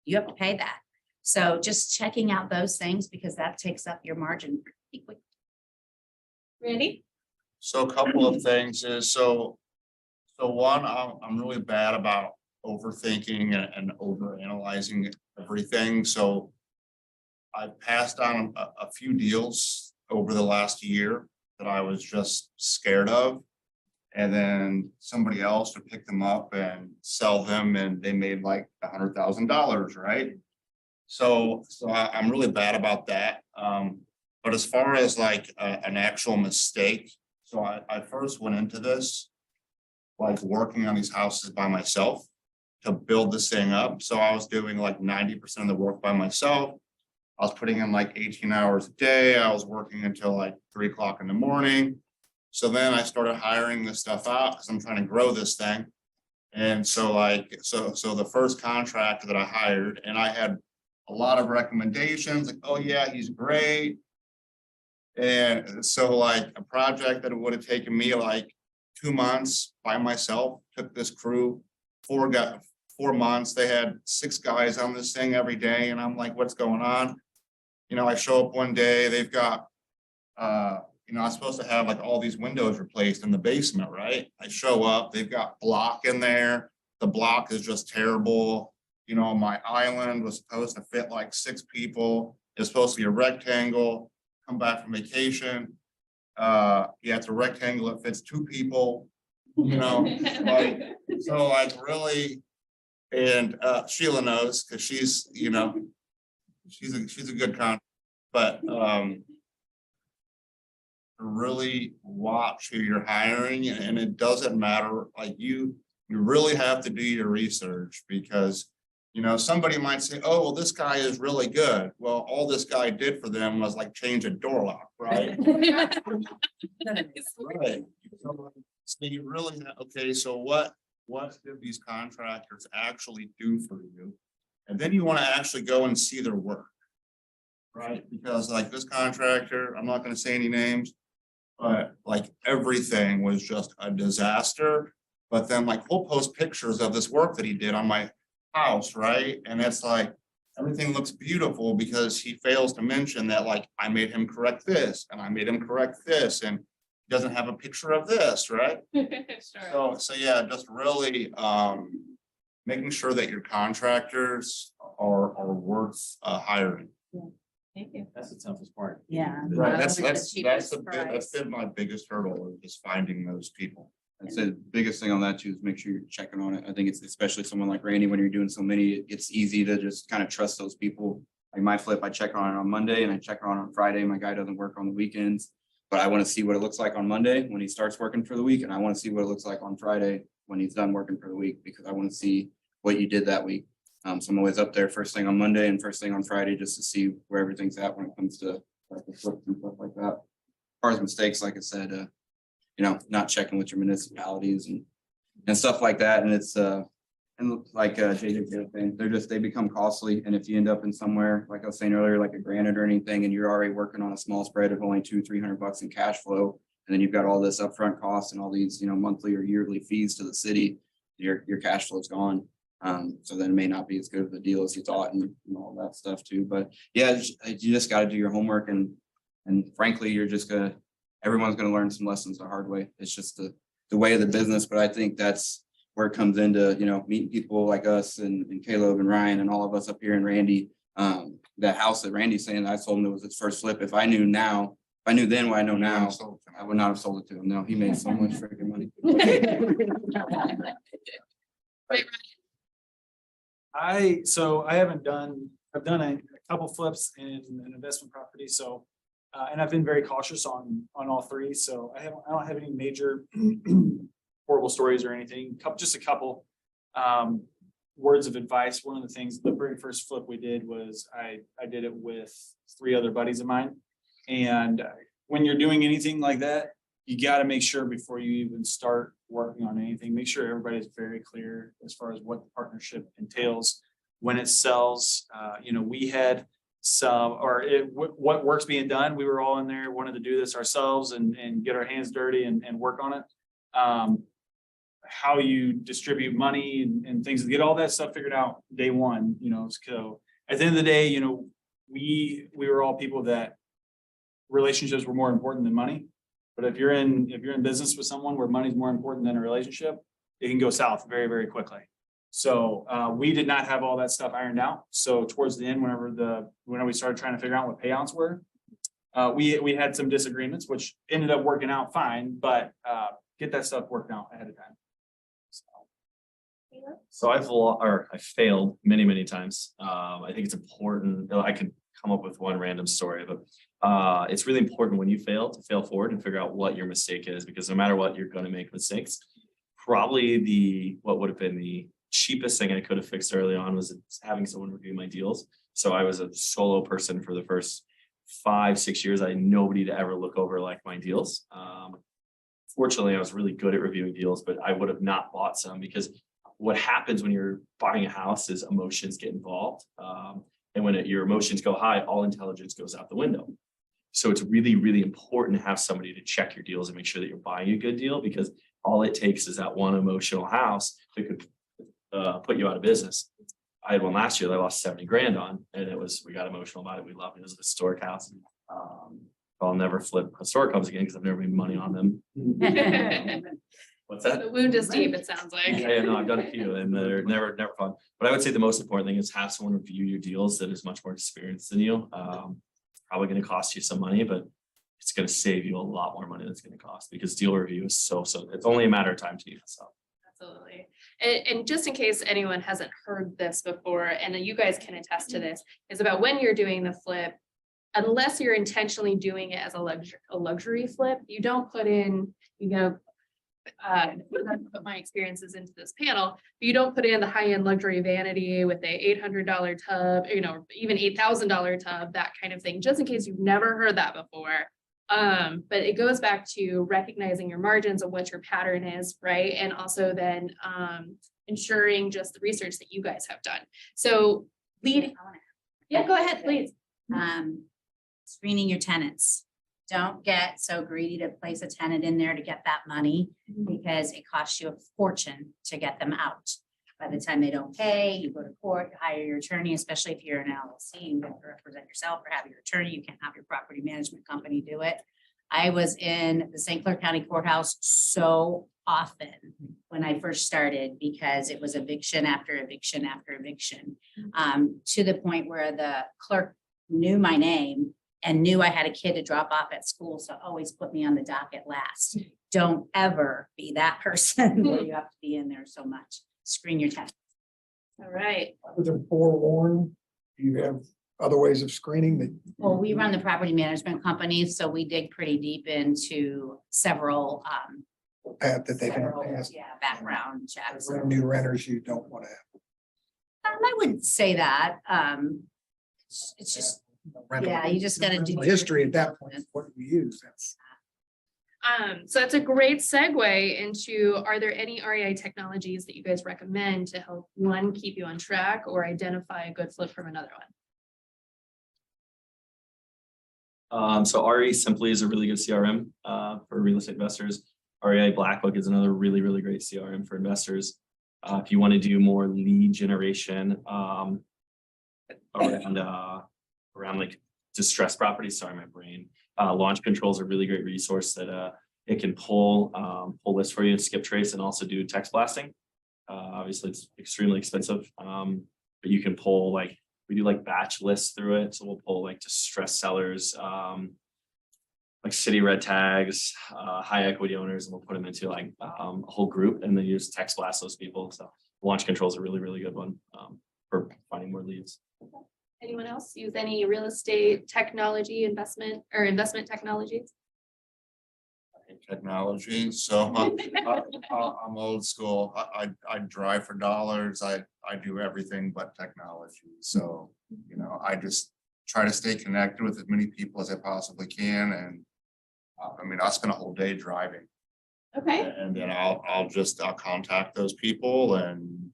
you have to pay that. So just checking out those things, because that takes up your margin pretty quick. Ready? So a couple of things is, so one, I'm really bad about overthinking and overanalyzing everything. So I passed on a few deals over the last year that I was just scared of. And then somebody else would pick them up and sell them, and they made like $100,000, right? So I'm really bad about that. But as far as like an actual mistake, so I first went into this like working on these houses by myself to build this thing up. So I was doing like 90% of the work by myself. I was putting in like 18 hours a day. I was working until like 3 o'clock in the morning. So then I started hiring this stuff out because I'm trying to grow this thing. And so so the first contractor that I hired, and I had a lot of recommendations, like, oh yeah, he's great. And so like a project that would have taken me like 2 months by myself, took this crew 4 months. They had 6 guys on this thing every day. And I'm like, what's going on? You know, I show up one day, they've got, you know, I'm supposed to have like all these windows replaced in the basement, right? I show up, they've got block in there. The block is just terrible. You know, my island was supposed to fit like 6 people. It's supposed to be a rectangle. Come back from vacation. Yeah, it's a rectangle that fits 2 people. You know, like, so like really, and Sheila knows because she's, you know, she's a good con, but really watch who you're hiring, and it doesn't matter, like you really have to do your research, because you know somebody might say, oh well, this guy is really good. Well, all this guy did for them was like change a door lock, right? Right. So you really okay, so what did these contractors actually do for you? And then you want to actually go and see their work, right? Because like this contractor, I'm not going to say any names, but like everything was just a disaster. But then like we'll post pictures of this work that he did on my house, right? And it's like everything looks beautiful because he fails to mention that like I made him correct this and I made him correct this, and he doesn't have a picture of this, right? Sure. So yeah, just really making sure that your contractors are worth hiring. Thank you. That's the toughest part. Yeah. Right, Not only the cheapest that's price. been my biggest hurdle, is finding those people. I'd say the biggest thing on that too is make sure you're checking on it. I think it's especially someone like Randy, when you're doing so many, it's easy to just kind of trust those people. Like my flip, I check on it on Monday and I check on it on Friday. My guy doesn't work on the weekends, but I want to see what it looks like on Monday when he starts working for the week. And I want to see what it looks like on Friday when he's done working for the week, because I want to see what you did that week. So I'm always up there first thing on Monday and first thing on Friday, just to see where everything's at when it comes to like the flips and stuff like that. As far as mistakes, like I said, you know, not checking with your municipalities and stuff like that. And it's and like JJ said, they become costly. And if you end up in somewhere, like I was saying earlier, like a Granite or anything, and you're already working on a small spread of only $200-300 in cash flow, and then you've got all this upfront costs and all these, you know, monthly or yearly fees to the city, your cash flow is gone. So then it may not be as good of a deal as you thought and all that stuff too. But yeah, you just gotta do your homework and frankly, everyone's gonna learn some lessons the hard way. It's just the way of the business. But I think that's where it comes into, meeting people like us and Caleb and Ryan and all of us up here and Randy. That house that Randy's saying, I told him it was his first flip. If I knew then what I know now, I would not have sold it to him. No, he made so much freaking money. Right, I've done a couple flips in an investment property, so. And I've been very cautious on all three, so I don't have any major horrible stories or anything, just a couple. Words of advice. One of the things, the very first flip we did was I did it with 3 other buddies of mine. And when you're doing anything like that, you got to make sure before you even start working on anything, make sure everybody's very clear as far as what the partnership entails. When it sells, we had what work's being done. We were all in there, wanted to do this ourselves and get our hands dirty and work on it. How you distribute money and things, get all that stuff figured out day one, so at the end of the day, we were all people that relationships were more important than money. But if you're in business with someone where money's more important than a relationship, it can go south very, very quickly. So we did not have all that stuff ironed out. So towards the end, whenever we started trying to figure out what payouts were, we had some disagreements, which ended up working out fine, but get that stuff worked out ahead of time. So I failed many, many times. I think it's important. I can come up with one random story, but it's really important when you fail to fail forward and figure out what your mistake is, because no matter what, you're going to make mistakes. Probably what would have been the cheapest thing I could have fixed early on was having someone review my deals. So I was a solo person for the first 5-6 years. I had nobody to ever look over like my deals. Fortunately, I was really good at reviewing deals, but I would have not bought some, because what happens when you're buying a house is emotions get involved. And when your emotions go high, all intelligence goes out the window. So it's really, really important to have somebody to check your deals and make sure that you're buying a good deal, because all it takes is that one emotional house that could put you out of business. I had one last year that I lost 70 grand on, and we got emotional about it. We loved it. It was a historic house. I'll never flip historic homes again because I've never made money on them. What's that? the wound is deep, it sounds like. Yeah, no, I've done a few and they're never fun. But I would say the most important thing is have someone review your deals that is much more experienced than you. Probably going to cost you some money, but it's going to save you a lot more money than it's going to cost, because deal review is so it's only a matter of time to you. So. Absolutely. And just in case anyone hasn't heard this before, and you guys can attest to this, is about when you're doing the flip, unless you're intentionally doing it as a luxury flip, you don't put in, put my experiences into this panel, but you don't put in the high-end luxury vanity with a $800 tub, even $8,000 tub, that kind of thing, just in case you've never heard that before. But it goes back to recognizing your margins and what your pattern is, right? And also then ensuring just the research that you guys have done. So yeah, go ahead, please. Screening your tenants. Don't get so greedy to place a tenant in there to get that money, because it costs you a fortune to get them out. By the time they don't pay, you go to court, you hire your attorney, especially if you're an LLC, you have to represent yourself or have your attorney. You can't have your property management company do it. I was in the St. Clair County Courthouse so often when I first started, because it was eviction after eviction after eviction, to the point where the clerk knew my name and knew I had a kid to drop off at school, so always put me on the docket last. Don't ever be that person where you have to be in there so much. Screen your tenants. All right. Was it forewarned? Do you have other ways of screening that? Well, we run the property management company, so we dig pretty deep into several Path that they've several, passed. background checks. New renters you don't want to have. I wouldn't say that. It's just, yeah, you just gotta do. History at that point, what do you use? That's. So that's a great segue into, are there any REI technologies that you guys recommend to help one, keep you on track, or identify a good flip from another one? So RE Simply is a really good CRM for real estate investors. REI Black Book is another really, really great CRM for investors. If you want to do more lead generation, around like distressed properties, sorry, my brain. Launch Control is a really great resource that it can pull lists for you, skip trace, and also do text blasting. Obviously it's extremely expensive, but you can pull like, we do like batch lists through it. So we'll pull like distressed sellers, like city red tags, high equity owners, and we'll put them into like a whole group and then use text blast those people. So Launch Control is a really, really good one for finding more leads. Anyone else use any real estate technology investment or investment technologies? Technology, so I'm old school. I drive for dollars. I do everything but technology. So, you know, I just try to stay connected with as many people as I possibly can. And I mean, I'll spend a whole day driving. Okay, And then I'll contact those people and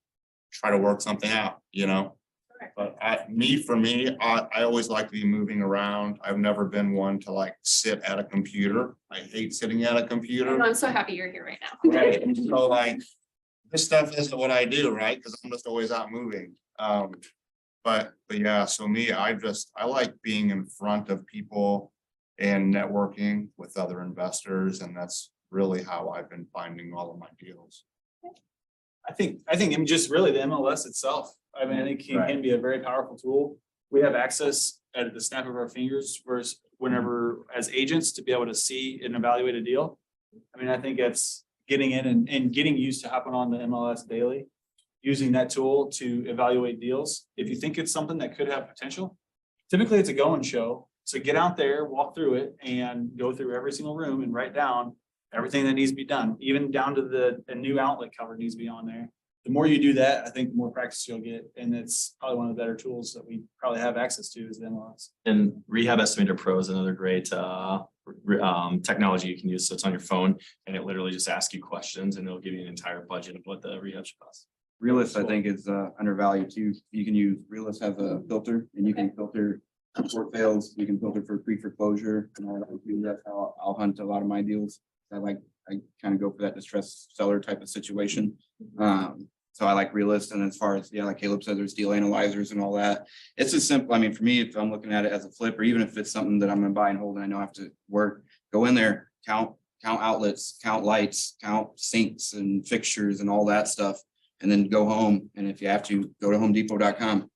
try to work something out, you know. But for me, I always like to be moving around. I've never been one to like sit at a computer. I hate sitting at a computer. I'm so happy you're here right now. Right, and so like, this stuff isn't what I do, right? Because I'm just always out moving. But yeah, so me, I like being in front of people and networking with other investors, and that's really how I've been finding all of my deals. I think, I mean, just really the MLS itself. I mean, I think it can be a very powerful tool. We have access at the snap of our fingers, whereas whenever as agents to be able to see and evaluate a deal. I mean, I think it's getting in and getting used to hopping on the MLS daily, using that tool to evaluate deals. If you think it's something that could have potential, typically it's a go and show. So get out there, walk through it and go through every single room and write down everything that needs to be done, even down to a new outlet cover needs to be on there. The more you do that, I think the more practice you'll get. And it's probably one of the better tools that we probably have access to is the MLS. And Rehab Estimator Pro is another great technology you can use. So it's on your phone and it literally just asks you questions and it'll give you an entire budget of what the rehab should cost. Realist, I think, is undervalued too. You can use Realist has a filter and you can filter report fails, you can filter for pre-foreclosure. And I like to do that's how I'll hunt a lot of my deals. I kind of go for that distressed seller type of situation. So I like Realist, and as far as, yeah, like Caleb said, there's deal analyzers and all that. It's as simple. I mean, for me, if I'm looking at it as a flip, or even if it's something that I'm gonna buy and hold and I know I have to work, go in there, count outlets, count lights, count sinks and fixtures and all that stuff. And then go home. And if you have to, go to homedepot.com,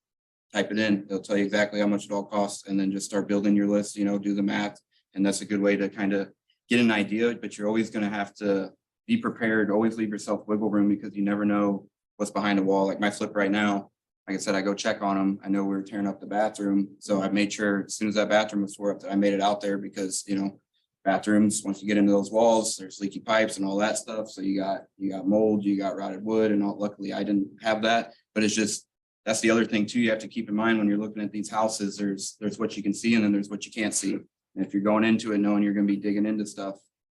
type it in, they'll tell you exactly how much it all costs, and then just start building your list, you know, do the math. And that's a good way to kind of get an idea, but you're always gonna have to be prepared, always leave yourself wiggle room because you never know what's behind the wall. Like my flip right now, like I said, I go check on them. I know we're tearing up the bathroom. So I made sure as soon as that bathroom was tore up that I made it out there because, you know, bathrooms, once you get into those walls, there's leaky pipes and all that stuff. So you got mold, you got rotted wood and all. Luckily I didn't have that, but it's just, that's the other thing too. You have to keep in mind when you're looking at these houses, there's what you can see and then there's what you can't see. And if you're going into it knowing you're going to be digging into stuff,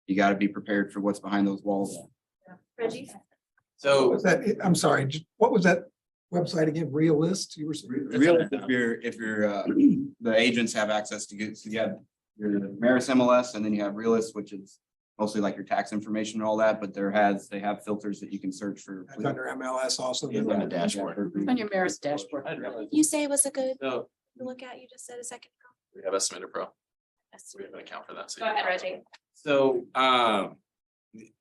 you got to be prepared for what's behind those walls. Reggie? What was that? I'm sorry, what was that website again? Realist? You were saying? Really, if you're the agents have access to get, so you have your Maris MLS and then you have Realist, which is mostly like your tax information and all that, but they have filters that you can search for. That's under MLS also. Yeah, on the dashboard. On your Maris dashboard. You say it was a good No, to look at, you just said a second ago. Rehab Estimator Pro. We have an account for that. So Go ahead, Reggie. So,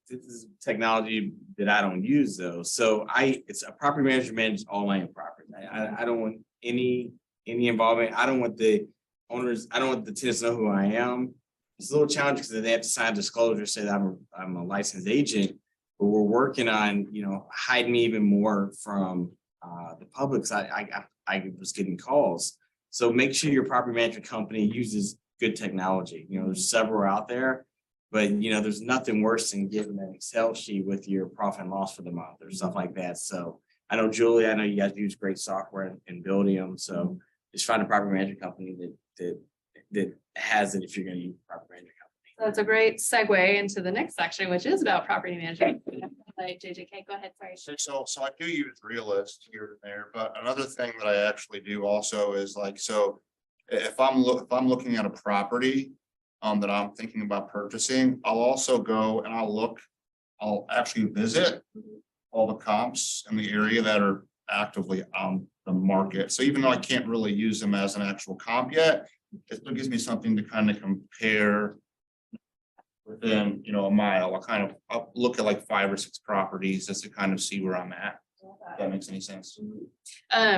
this is technology that I don't use though. So it's a property manager manages all my property. I don't want any involvement. I don't want the owners, I don't want the tenants to know who I am. It's a little challenging because they have to sign a disclosure, say that I'm a licensed agent, but we're working on, you know, hiding me even more from the public. I was getting calls. So make sure your property management company uses good technology. You know, there's several out there, but you know, there's nothing worse than giving an Excel sheet with your profit and loss for the month or stuff like that. So I know Julie, I know you guys use great software in Buildium. So just find a property management company that has it if you're going to use a property management company. So that's a great segue into the next section, which is about property management. Like JJK, go ahead, sorry. So I do use Realist here and there, but another thing that I actually do also is like, so if I'm looking at a property that I'm thinking about purchasing, I'll also go and I'll actually visit all the comps in the area that are actively on the market. So even though I can't really use them as an actual comp yet, it still gives me something to kind of compare within, you know, a mile. I'll look at like 5 or 6 properties just to kind of see where I'm at. If that makes any sense.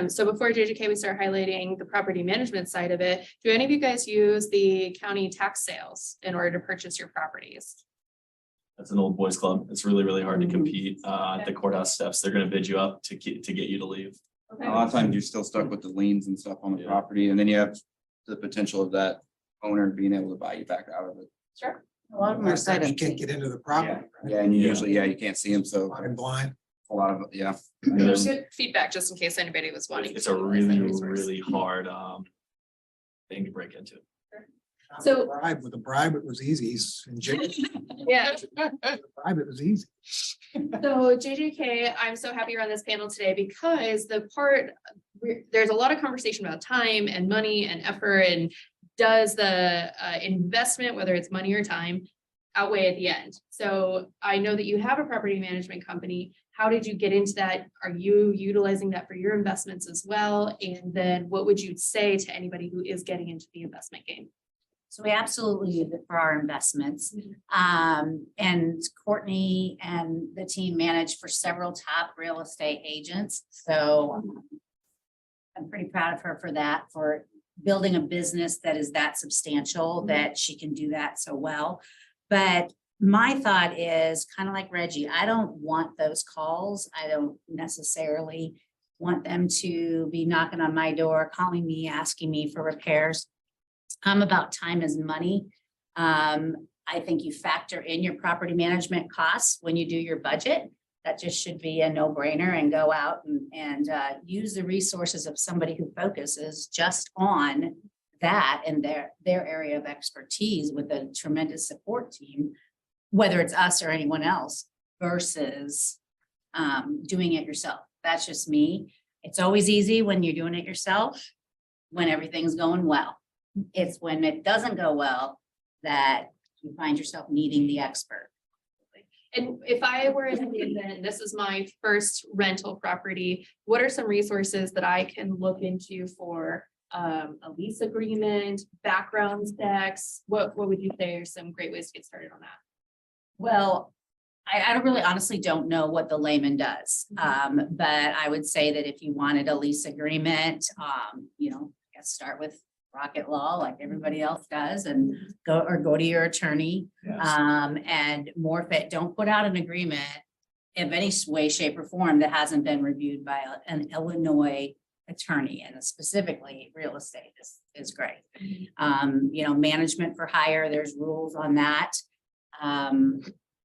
So before JJK, we start highlighting the property management side of it. Do any of you guys use the county tax sales in order to purchase your properties? That's an old boys club. It's really, really hard to compete at the courthouse steps. They're gonna bid you up to get you to leave. A lot of times you're still stuck with the liens and stuff on the Yeah. property, and then you have the potential of that owner being able to buy you back out of it. Sure. A lot of them are Last time set you up. can't get into the property. Yeah, and you Yeah. usually, you can't see them, so I'm blind. a lot of, yeah. There's good feedback, just in case anybody was wanting. It's to a utilize that really, resource. really hard thing to break into. So- With a bribe, it was easy. In jail, Yeah. bribe, it was easy. So JJK, I'm so happy you're on this panel today because there's a lot of conversation about time and money and effort and does the investment, whether it's money or time, outweigh at the end? So I know that you have a property management company. How did you get into that? Are you utilizing that for your investments as well? And then what would you say to anybody who is getting into the investment game? So we absolutely use it for our investments. And Courtney and the team manage for several top real estate agents. So I'm pretty proud of her for that, for building a business that is that substantial, that she can do that so well. But my thought is kind of like Reggie, I don't want those calls. I don't necessarily want them to be knocking on my door, calling me, asking me for repairs. I'm about time is money. I think you factor in your property management costs when you do your budget. That just should be a no-brainer, and go out and use the resources of somebody who focuses just on that and their area of expertise with a tremendous support team, whether it's us or anyone else, versus doing it yourself. That's just me. It's always easy when you're doing it yourself, when everything's going well. It's when it doesn't go well that you find yourself needing the expert. And if I were in the event, this is my first rental property, what are some resources that I can look into for a lease agreement, background checks? What would you say are some great ways to get started on that? Well, I don't really honestly don't know what the layman does. But I would say that if you wanted a lease agreement, you know, I guess start with Rocket Law like everybody else does, and go to your attorney. And morph it. Don't put out an agreement of any way, shape, or form that hasn't been reviewed by an Illinois attorney, and specifically real estate is great. You know, management for hire, there's rules on that.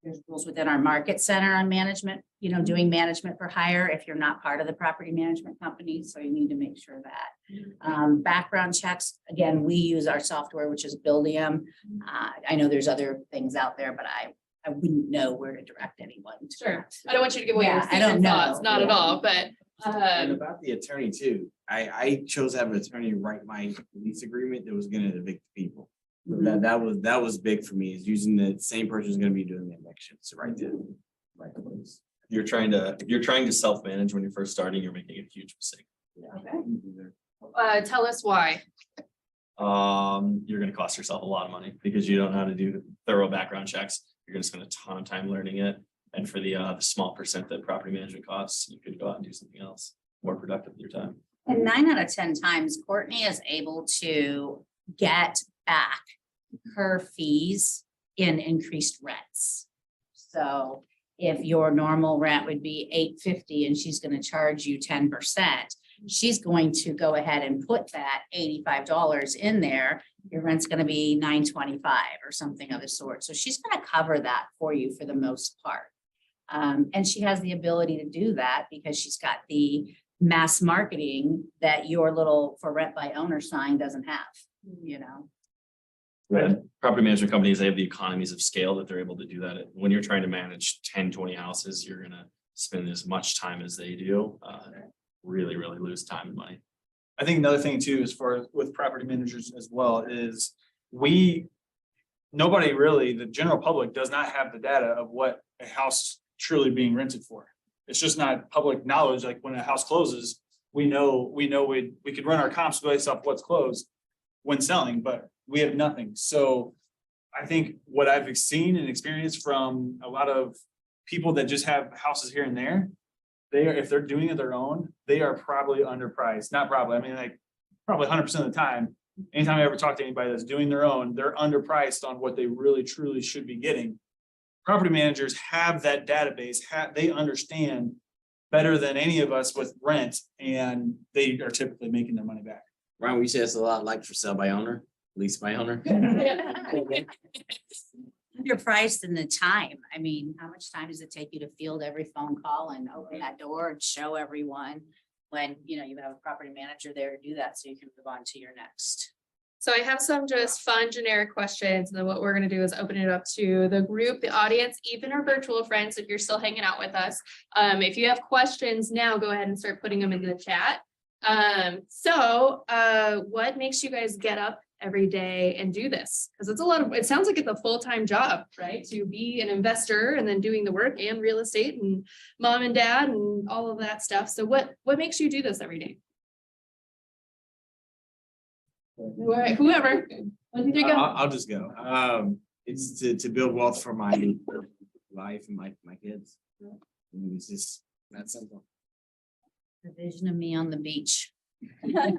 There's rules within our market center on management, you know, doing management for hire if you're not part of the property management company. So you need to make sure that. Background checks, again, we use our software, which is Buildium. I know there's other things out there, but I wouldn't know where to direct anyone to. Sure. I don't want you to give away your Yeah, I don't secret know. thoughts, not at all, but And about the attorney too, I chose to have an attorney write my lease agreement that was gonna evict people. That was big for me, is using the same person who's gonna be doing the evictions, right there. Right place. If you're trying to self-manage when you're first starting, you're making a huge mistake. tell us why. You're gonna cost yourself a lot of money because you don't know how to do thorough background checks. You're gonna spend a ton of time learning it. And for the small percent that property management costs, you could go out and do something else more productive with your time. And 9 out of 10 times, Courtney is able to get back her fees in increased rents. So if your normal rent would be $850 and she's going to charge you 10%, she's going to go ahead and put that $85 in there. Your rent's going to be $925 or something of the sort. So she's going to cover that for you for the most part. And she has the ability to do that because she's got the mass marketing that your little for rent by owner sign doesn't have, you know. Property management companies, they have the economies of scale that they're able to do that. When you're trying to manage 10, 20 houses, you're gonna spend as much time as they do. Really lose time and money. I think another thing too, as far as with property managers as well, is nobody really, the general public does not have the data of what a house truly being rented for. It's just not public knowledge. Like when a house closes, we know we could run our comps based off what's closed when selling, but we have nothing. So I think what I've seen and experienced from a lot of people that just have houses here and there, they are, if they're doing it their own, they are probably underpriced. Not probably, I mean, like probably 100% of the time. Anytime I ever talk to anybody that's doing their own, they're underpriced on what they really truly should be getting. Property managers have that database, they understand better than any of us with rent, and they are typically making their money back. Ryan, we say it's a lot like for sale by owner, lease by owner. Underpriced in the time. I mean, how much time does it take you to field every phone call and open that door and show everyone? When, you know, you have a property manager there to do that, so you can move on to your next. So I have some just fun generic questions, and then what we're gonna do is open it up to the group, the audience, even our virtual friends, if you're still hanging out with us. If you have questions now, go ahead and start putting them in the chat. What makes you guys get up every day and do this? Because it's a lot of, it sounds like it's a full-time job, right? To be an investor and then doing the work and real estate and mom and dad and all of that stuff. So what makes you do this every day? Whoever. 1, 2, 3, go. I'll just go. It's to build wealth for my life and my kids. And it's just that simple. The vision of me on the beach. Yeah,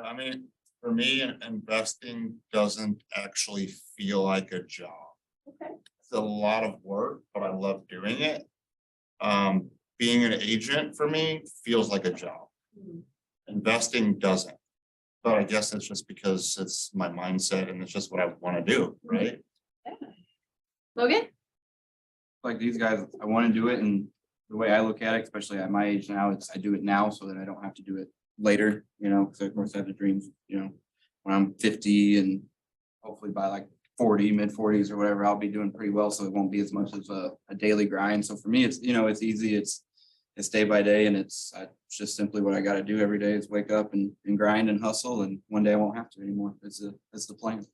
I mean, for me, investing doesn't actually feel like a job. Okay. It's a lot of work, but I love doing it. Being an agent for me feels like a job. Investing doesn't. But I guess it's just because it's my mindset and it's just what I want to do, right? Logan? Like these guys, I want to do it, and the way I look at it, especially at my age now, it's I do it now so that I don't have to do it later, you know, because of course I have the dreams, you know, when I'm 50 and hopefully by like 40, mid-40s or whatever, I'll be doing pretty well, so it won't be as much as a daily grind. So for me, it's, you know, it's easy, it's day by day, and it's just simply what I got to do every day is wake up and grind and hustle, and one day I won't have to anymore. It's the plan.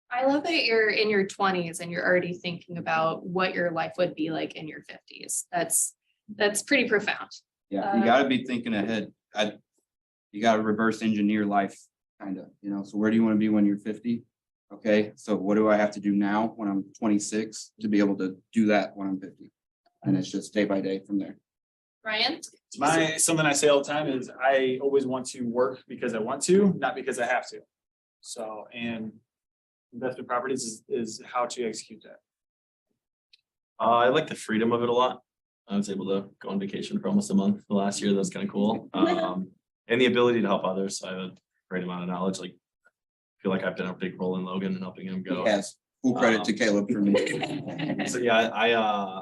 I love that you're in your 20s and you're already thinking about what your life would be like in your 50s. That's pretty profound. Yeah, you got to be thinking ahead. You got to reverse engineer life, kind of, you know. So where do you want to be when you're 50? Okay, so what do I have to do now when I'm 26 to be able to do that when I'm 50? And it's just day by day from there. Ryan? Something I say all the time is I always want to work because I want to, not because I have to. So, and investment properties is how to execute that. I like the freedom of it a lot. I was able to go on vacation for almost a month the last year. That's kind of cool. And the ability to help others. So I have a great amount of knowledge. Like, I feel like I've done a big role in Logan and helping him go. Yes, full credit to Caleb for me. So yeah, I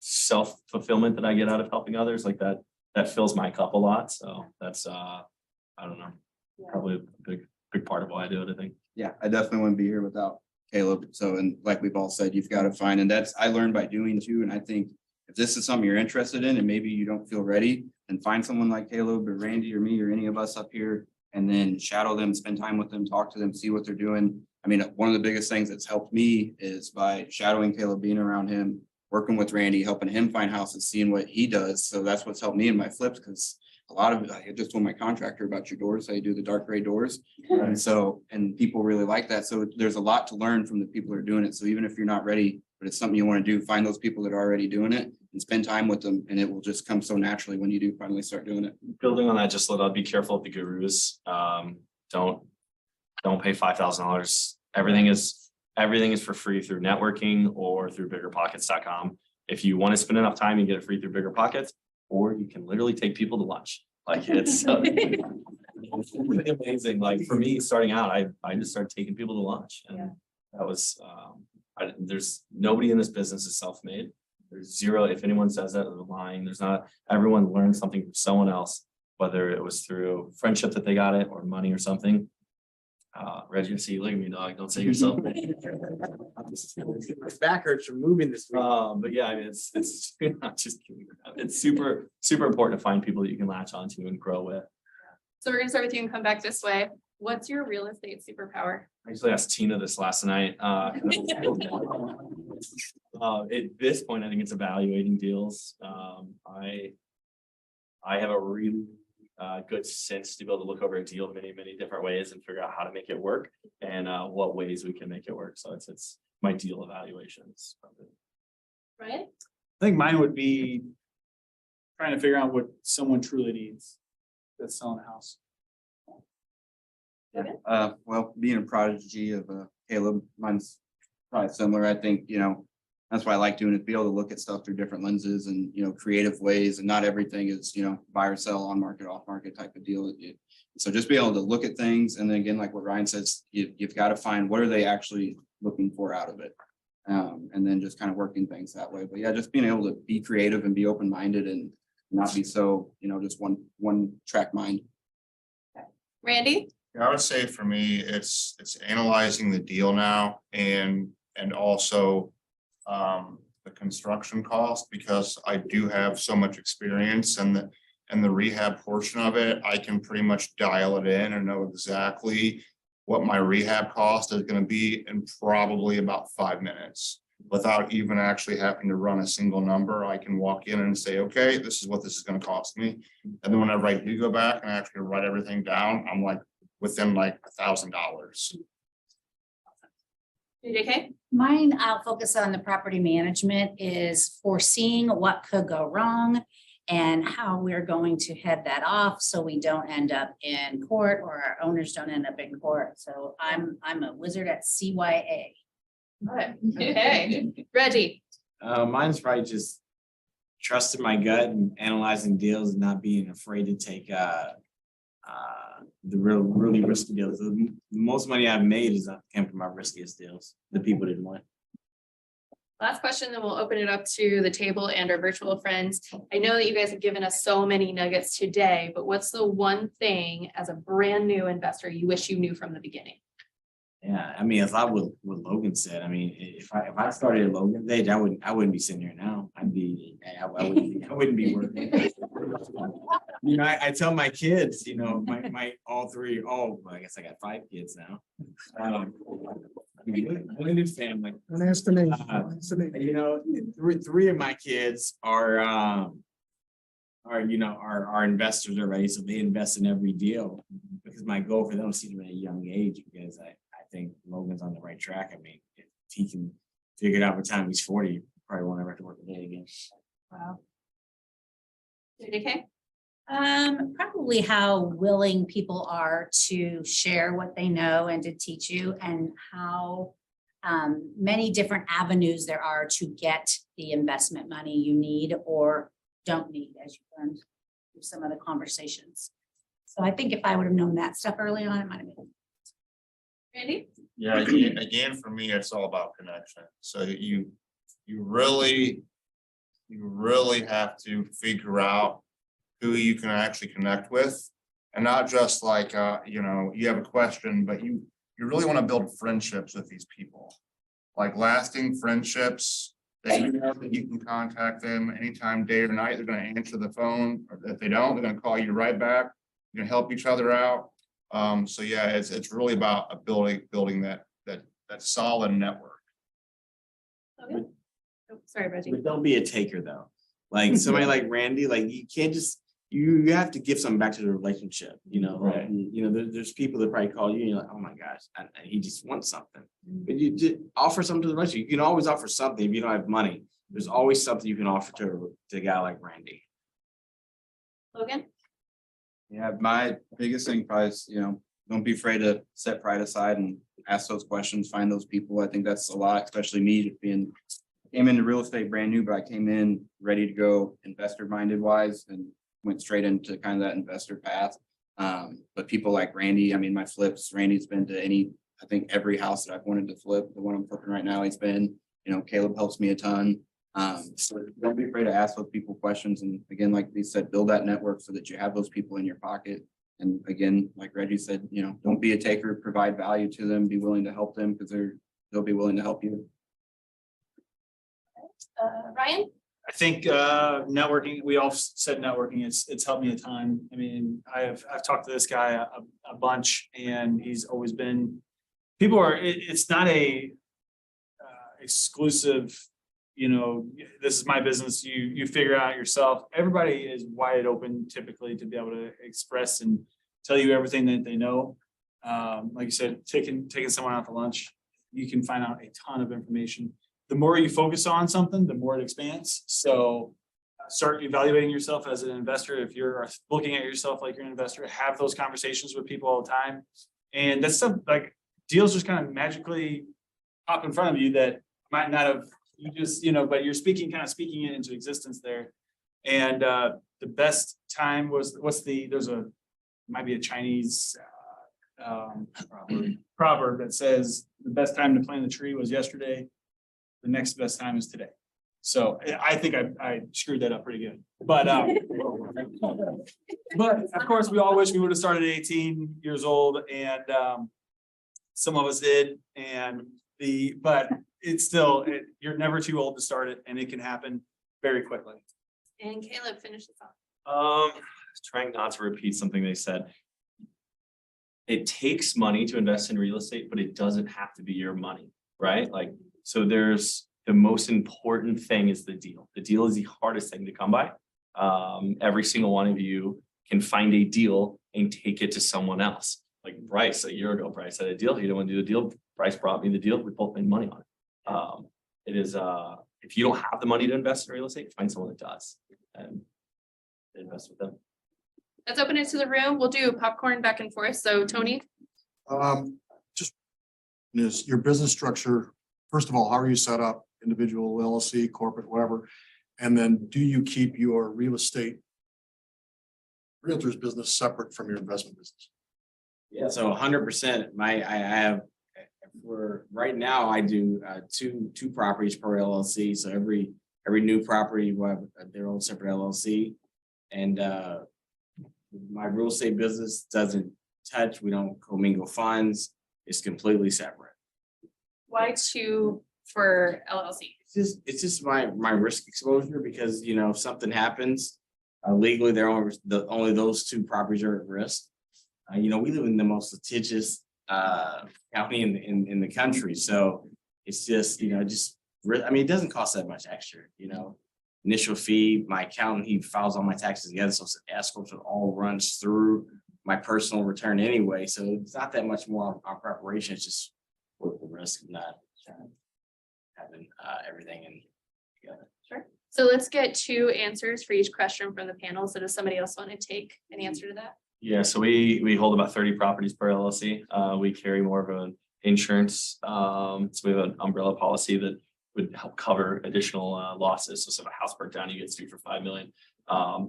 self-fulfillment that I get out of helping others, like that fills my cup a lot. So that's I don't know, probably a big part of why I do it, I think. Yeah, I definitely wouldn't be here without Caleb. So, and like we've all said, you've got to find, and that's, I learned by doing too. And I think if this is something you're interested in and maybe you don't feel ready, then find someone like Caleb or Randy or me or any of us up here, and then shadow them, spend time with them, talk to them, see what they're doing. I mean, one of the biggest things that's helped me is by shadowing Caleb, being around him, working with Randy, helping him find houses, seeing what he does. So that's what's helped me in my flips, because a lot of it, I just told my contractor about your doors. I do the dark gray doors. And so, and people really like that. So there's a lot to learn from the people who are doing it. So even if you're not ready, but it's something you want to do, find those people that are already doing it and spend time with them. And it will just come so naturally when you do finally start doing it. Building on that, just let be careful of the gurus. Don't pay $5,000. Everything is for free through networking or through biggerpockets.com. If you want to spend enough time, you get it free through Bigger Pockets, or you can literally take people to lunch. Like it's really amazing. Like for me, starting out, I just started taking people to lunch, and that was there's nobody in this business is self-made. There's zero. If anyone says that, they're lying. There's not. Everyone learned something from someone else, whether it was through friendship that they got it or money or something. Reggie, I see you. Look at me, dog. Don't say yourself. My back hurts from moving this week. But yeah, I mean, it's not just kidding. It's super important to find people that you can latch onto and grow with. So we're gonna start with you and come back this way. What's your real estate superpower? I actually asked Tina this last night. At this point, I think it's evaluating deals. I have a really good sense to be able to look over a deal many different ways and figure out how to make it work and what ways we can make it work. So it's my deal evaluations. Ryan? I think mine would be trying to figure out what someone truly needs that's selling a house. Well, being a prodigy of Caleb, mine's probably similar. I think, that's why I like doing it, be able to look at stuff through different lenses and, creative ways, and not everything is, buy or sell, on market, off market type of deal. So just be able to look at things, and then again, like what Ryan says, you've got to find what are they actually looking for out of it. And then just kind of working things that way. But yeah, just being able to be creative and be open-minded and not be so, just one track mind. Randy? Yeah, I would say for me, it's analyzing the deal now and also the construction cost, because I do have so much experience and the rehab portion of it, I can pretty much dial it in and know exactly what my rehab cost is going to be in probably about 5 minutes. Without even actually having to run a single number, I can walk in and say, okay, this is what this is going to cost me. And then whenever I do go back and actually write everything down, I'm like within like $1,000. JK? Mine, I'll focus on the property management, is foreseeing what could go wrong and how we're going to head that off so we don't end up in court, or our owners don't end up in court. So I'm a wizard at CYA. Okay, Reggie? Mine's probably just trusting my gut and analyzing deals and not being afraid to take the really risky deals. The most money I've made is came from my riskiest deals. The people didn't win. Last question, then we'll open it up to the table and our virtual friends. I know that you guys have given us so many nuggets today, but what's the one thing as a brand new investor you wish you knew from the beginning? Yeah, I mean, if I would, what Logan said, I mean, if I started at Logan's age, I wouldn't be sitting here now. I wouldn't be working. I tell my kids, my all three, I guess I got 5 kids now. Blended family. Don't ask the name. Don't ask the name. Three of my kids are investors already, so they invest in every deal. Because my goal for them is to them at a young age, because I think Logan's on the right track. I mean, if he can figure it out by the time he's 40, he probably won't ever have to work a day again. Wow. JK? Probably how willing people are to share what they know and to teach you, and how many different avenues there are to get the investment money you need or don't need, as you learned through some of the conversations. So I think if I would have known that stuff early on, it might have been. Randy? Yeah, again, for me, it's all about connection. So you really have to figure out who you can actually connect with, and not just like, you have a question, but you really want to build friendships with these people, like lasting friendships that you know that you can contact them anytime, day or night. They're going to answer the phone, or if they don't, they're going to call you right back. You're going to help each other out. So yeah, it's really about building that solid network. Okay. Oh, sorry, Reggie. But don't be a taker though. Like somebody like Randy, like you can't just, you have to give something back to the relationship, Right. There's people that probably call you and you're like, oh my gosh, and he just wants something. But you just offer something to the relationship. You can always offer something if you don't have money. There's always something you can offer to a guy like Randy. Logan? Yeah, my biggest thing probably is, don't be afraid to set pride aside and ask those questions, find those people. I think that's a lot, especially me came into real estate brand new, but I came in ready to go investor minded wise and went straight into kind of that investor path. But people like Randy, I mean, my flips, Randy's been to I think every house that I've wanted to flip. The one I'm flipping right now, he's been, Caleb helps me a ton. So don't be afraid to ask those people questions. And again, like they said, build that network so that you have those people in your pocket. And again, like Reggie said, don't be a taker, provide value to them, be willing to help them, because they'll be willing to help you. Ryan? I think networking, we all said networking, it's helped me a ton. I mean, I've talked to this guy a bunch, and he's always been people are, it's not a exclusive, you know, this is my business, you figure it out yourself. Everybody is wide open typically to be able to express and tell you everything that they know. Like you said, taking someone out to lunch, you can find out a ton of information. The more you focus on something, the more it expands. So start evaluating yourself as an investor. If you're looking at yourself like you're an investor, have those conversations with people all the time. And that's stuff like deals just kind of magically pop in front of you that might not have, you just, you know, but you're speaking it into existence there. And the best time was, might be a Chinese proverb that says the best time to plant a tree was yesterday. The next best time is today. So I think I screwed that up pretty good, but of course, we all wish we would have started at 18 years old, and some of us did, but it's still, you're never too old to start it, and it can happen very quickly. And Caleb, finish this off. Trying not to repeat something they said. It takes money to invest in real estate, but it doesn't have to be your money, right? Like, so the most important thing is the deal. The deal is the hardest thing to come by. Every single one of you can find a deal and take it to someone else. Like Bryce, a year ago, Bryce had a deal. He didn't want to do the deal. Bryce brought me the deal. We both made money on it. It is, if you don't have the money to invest in real estate, find someone that does and invest with them. Let's open it to the room. We'll do popcorn back and forth. So Tony, Just is your business structure, first of all, how are you set up? Individual, LLC, corporate, whatever. And then do you keep your real estate realtor's business separate from your investment business? Yeah, so 100%. I have, for right now, I do two properties per LLC. So every new property will have their own separate LLC. And my real estate business doesn't touch. We don't commingle funds. It's completely separate. why two for LLC? It's just my risk exposure, because, you know, if something happens, legally, only those two properties are at risk. You know, we live in the most litigious county in the country, so it's just, you know, I mean, it doesn't cost that much extra, you know. Initial fee, my accountant, he files all my taxes together, so escrow all runs through my personal return anyway, so it's not that much more on preparation. It's just worth the risk of not having everything in together. Sure. So let's get 2 answers for each question from the panel. So does somebody else want to take an answer to that? Yeah, so we hold about 30 properties per LLC. We carry more of an insurance. So we have an umbrella policy that would help cover additional losses. So if a house burnt down, you get sued for $5 million.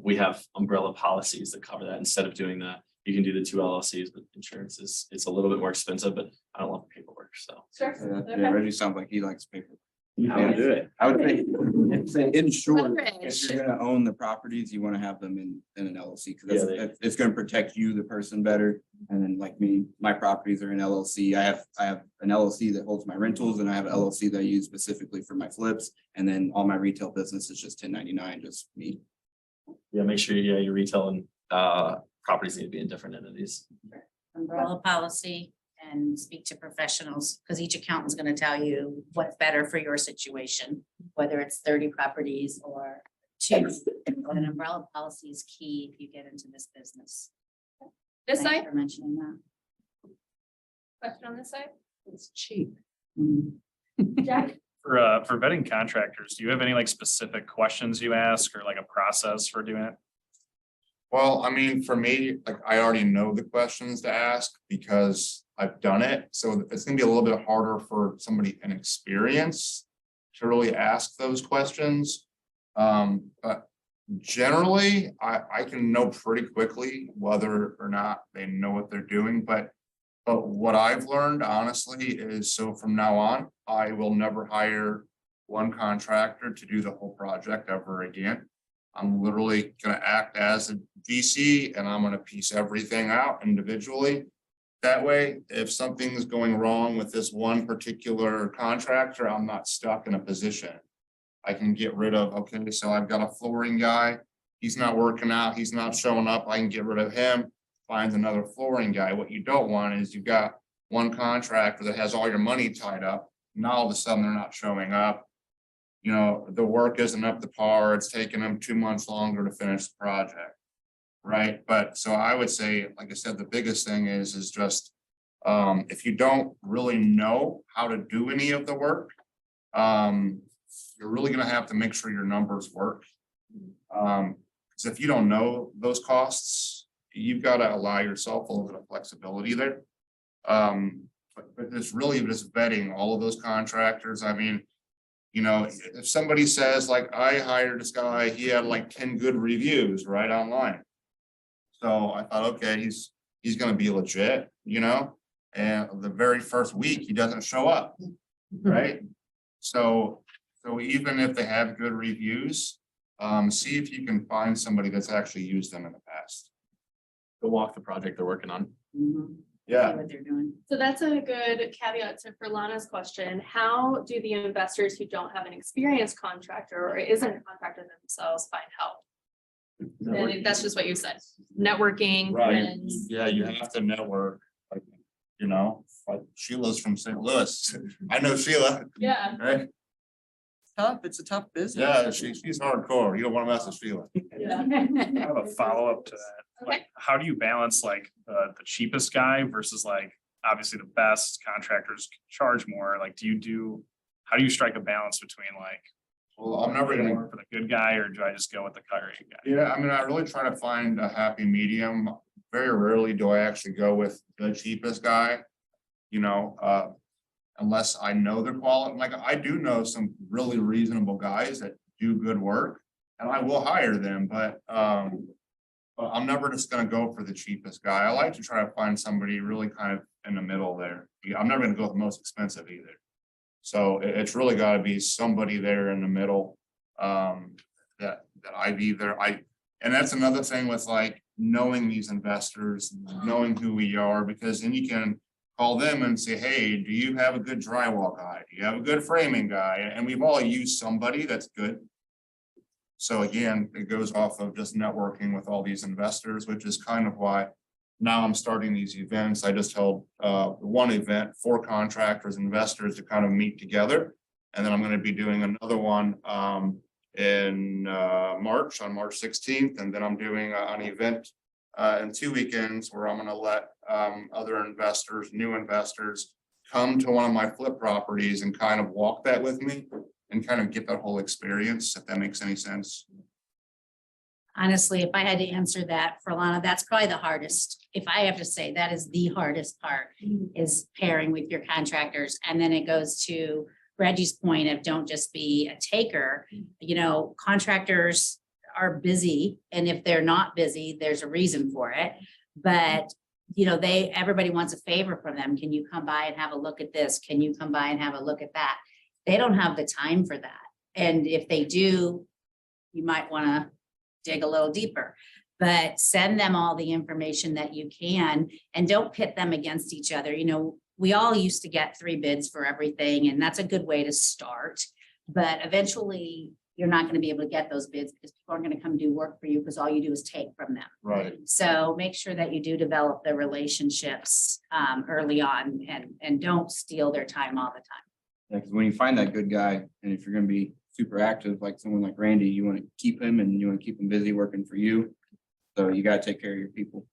We have umbrella policies that cover that. Instead of doing that, you can do the 2 LLCs, but insurance it's a little bit more expensive, but I don't love the paperwork. So Sure. Yeah, Reggie sounds like he likes paper. I would do it. I would think, in short, Leverage. if you're gonna own the properties, you wanna have them in an LLC, Yeah, because it's gonna protect you, the person, better. And then like me, my properties are in LLC. I have an LLC that holds my rentals, and I have an LLC that I use specifically for my flips. And then all my retail business is just 1099, just me. yeah, make sure your retail and properties need to be in different entities. Umbrella policy and speak to professionals, because each accountant's going to tell you what's better for your situation, whether it's 30 properties or 2. But an umbrella policy is key if you get into this business. This Thanks side, for mentioning that. question on this side. It's cheap. Jack? For vetting contractors, do you have any like specific questions you ask or like a process for doing it? Well, I mean, for me, like, I already know the questions to ask because I've done it. So it's gonna be a little bit harder for somebody inexperienced to really ask those questions. But generally, I can know pretty quickly whether or not they know what they're doing, but what I've learned, honestly, is so from now on, I will never hire one contractor to do the whole project ever again. I'm literally gonna act as a GC, and I'm gonna piece everything out individually. That way, if something's going wrong with this one particular contractor, I'm not stuck in a position. I can get rid of, okay, so I've got a flooring guy, he's not working out, he's not showing up, I can get rid of him, find another flooring guy. What you don't want is you've got one contractor that has all your money tied up, now all of a sudden they're not showing up. You know, the work isn't up to par, it's taking them 2 months longer to finish the project. Right, but so I would say, like I said, the biggest thing is just, if you don't really know how to do any of the work. You're really gonna have to make sure your numbers work. Because if you don't know those costs, you've got to allow yourself a little bit of flexibility there. But it's really just vetting all of those contractors. I mean, you know, if somebody says like, I hired this guy, he had like 10 good reviews right online. So I thought, okay, he's gonna be legit, you know, and the very first week, he doesn't show up, right? So even if they have good reviews, see if you can find somebody that's actually used them in the past. Go walk the project they're working on. Mhm. Yeah. See what they're doing. So that's a good caveat to for Lana's question. How do the investors who don't have an experienced contractor or isn't a contractor themselves find help? And that's just what you said, networking, Right, friends. yeah, you have to network, like, you know, like Sheila's from St. Louis. I know Sheila, Yeah. right? Tough, it's a tough business. Yeah, she's hardcore. You don't want to mess with Sheila. Yeah. I have a follow-up to that. Okay. Like, how do you balance like the cheapest guy versus like, obviously the best contractors charge more? Like, how do you strike a balance between like, Well, I'm never pay gonna, more for the good guy, or do I just go with the cut rate guy? yeah, I mean, I really try to find a happy medium. Very rarely do I actually go with the cheapest guy. You know, unless I know their quality, like I do know some really reasonable guys that do good work. And I will hire them, but I'm never just gonna go for the cheapest guy. I like to try to find somebody really kind of in the middle there. I'm never gonna go with the most expensive either. So it's really gotta be somebody there in the middle. That I've either, and that's another thing with like knowing these investors, knowing who we are, because then you can call them and say, hey, do you have a good drywall guy? Do you have a good framing guy? And we've all used somebody that's good. So again, it goes off of just networking with all these investors, which is kind of why now I'm starting these events. I just held one event for contractors, investors to kind of meet together. And then I'm going to be doing another one in March, on March 16th. And then I'm doing an event in 2 weekends where I'm going to let other investors, new investors, come to one of my flip properties and kind of walk that with me and kind of get that whole experience, if that makes any sense. Honestly, if I had to answer that for Lana, that's probably the hardest. If I have to say, that is the hardest part, is pairing with your contractors. And then it goes to Reggie's point of don't just be a taker. You know, contractors are busy, and if they're not busy, there's a reason for it. But you know, everybody wants a favor from them. Can you come by and have a look at this? Can you come by and have a look at that? They don't have the time for that. And if they do, you might want to dig a little deeper, but send them all the information that you can, and don't pit them against each other. You know, we all used to get 3 bids for everything, and that's a good way to start. But eventually you're not going to be able to get those bids because people aren't going to come do work for you because all you do is take from them. Right. So make sure that you do develop the relationships early on, and don't steal their time all the time. Yeah, because when you find that good guy, and if you're gonna be super active, like someone like Randy, you want to keep him and you want to keep him busy working for you. So you gotta take care of your people.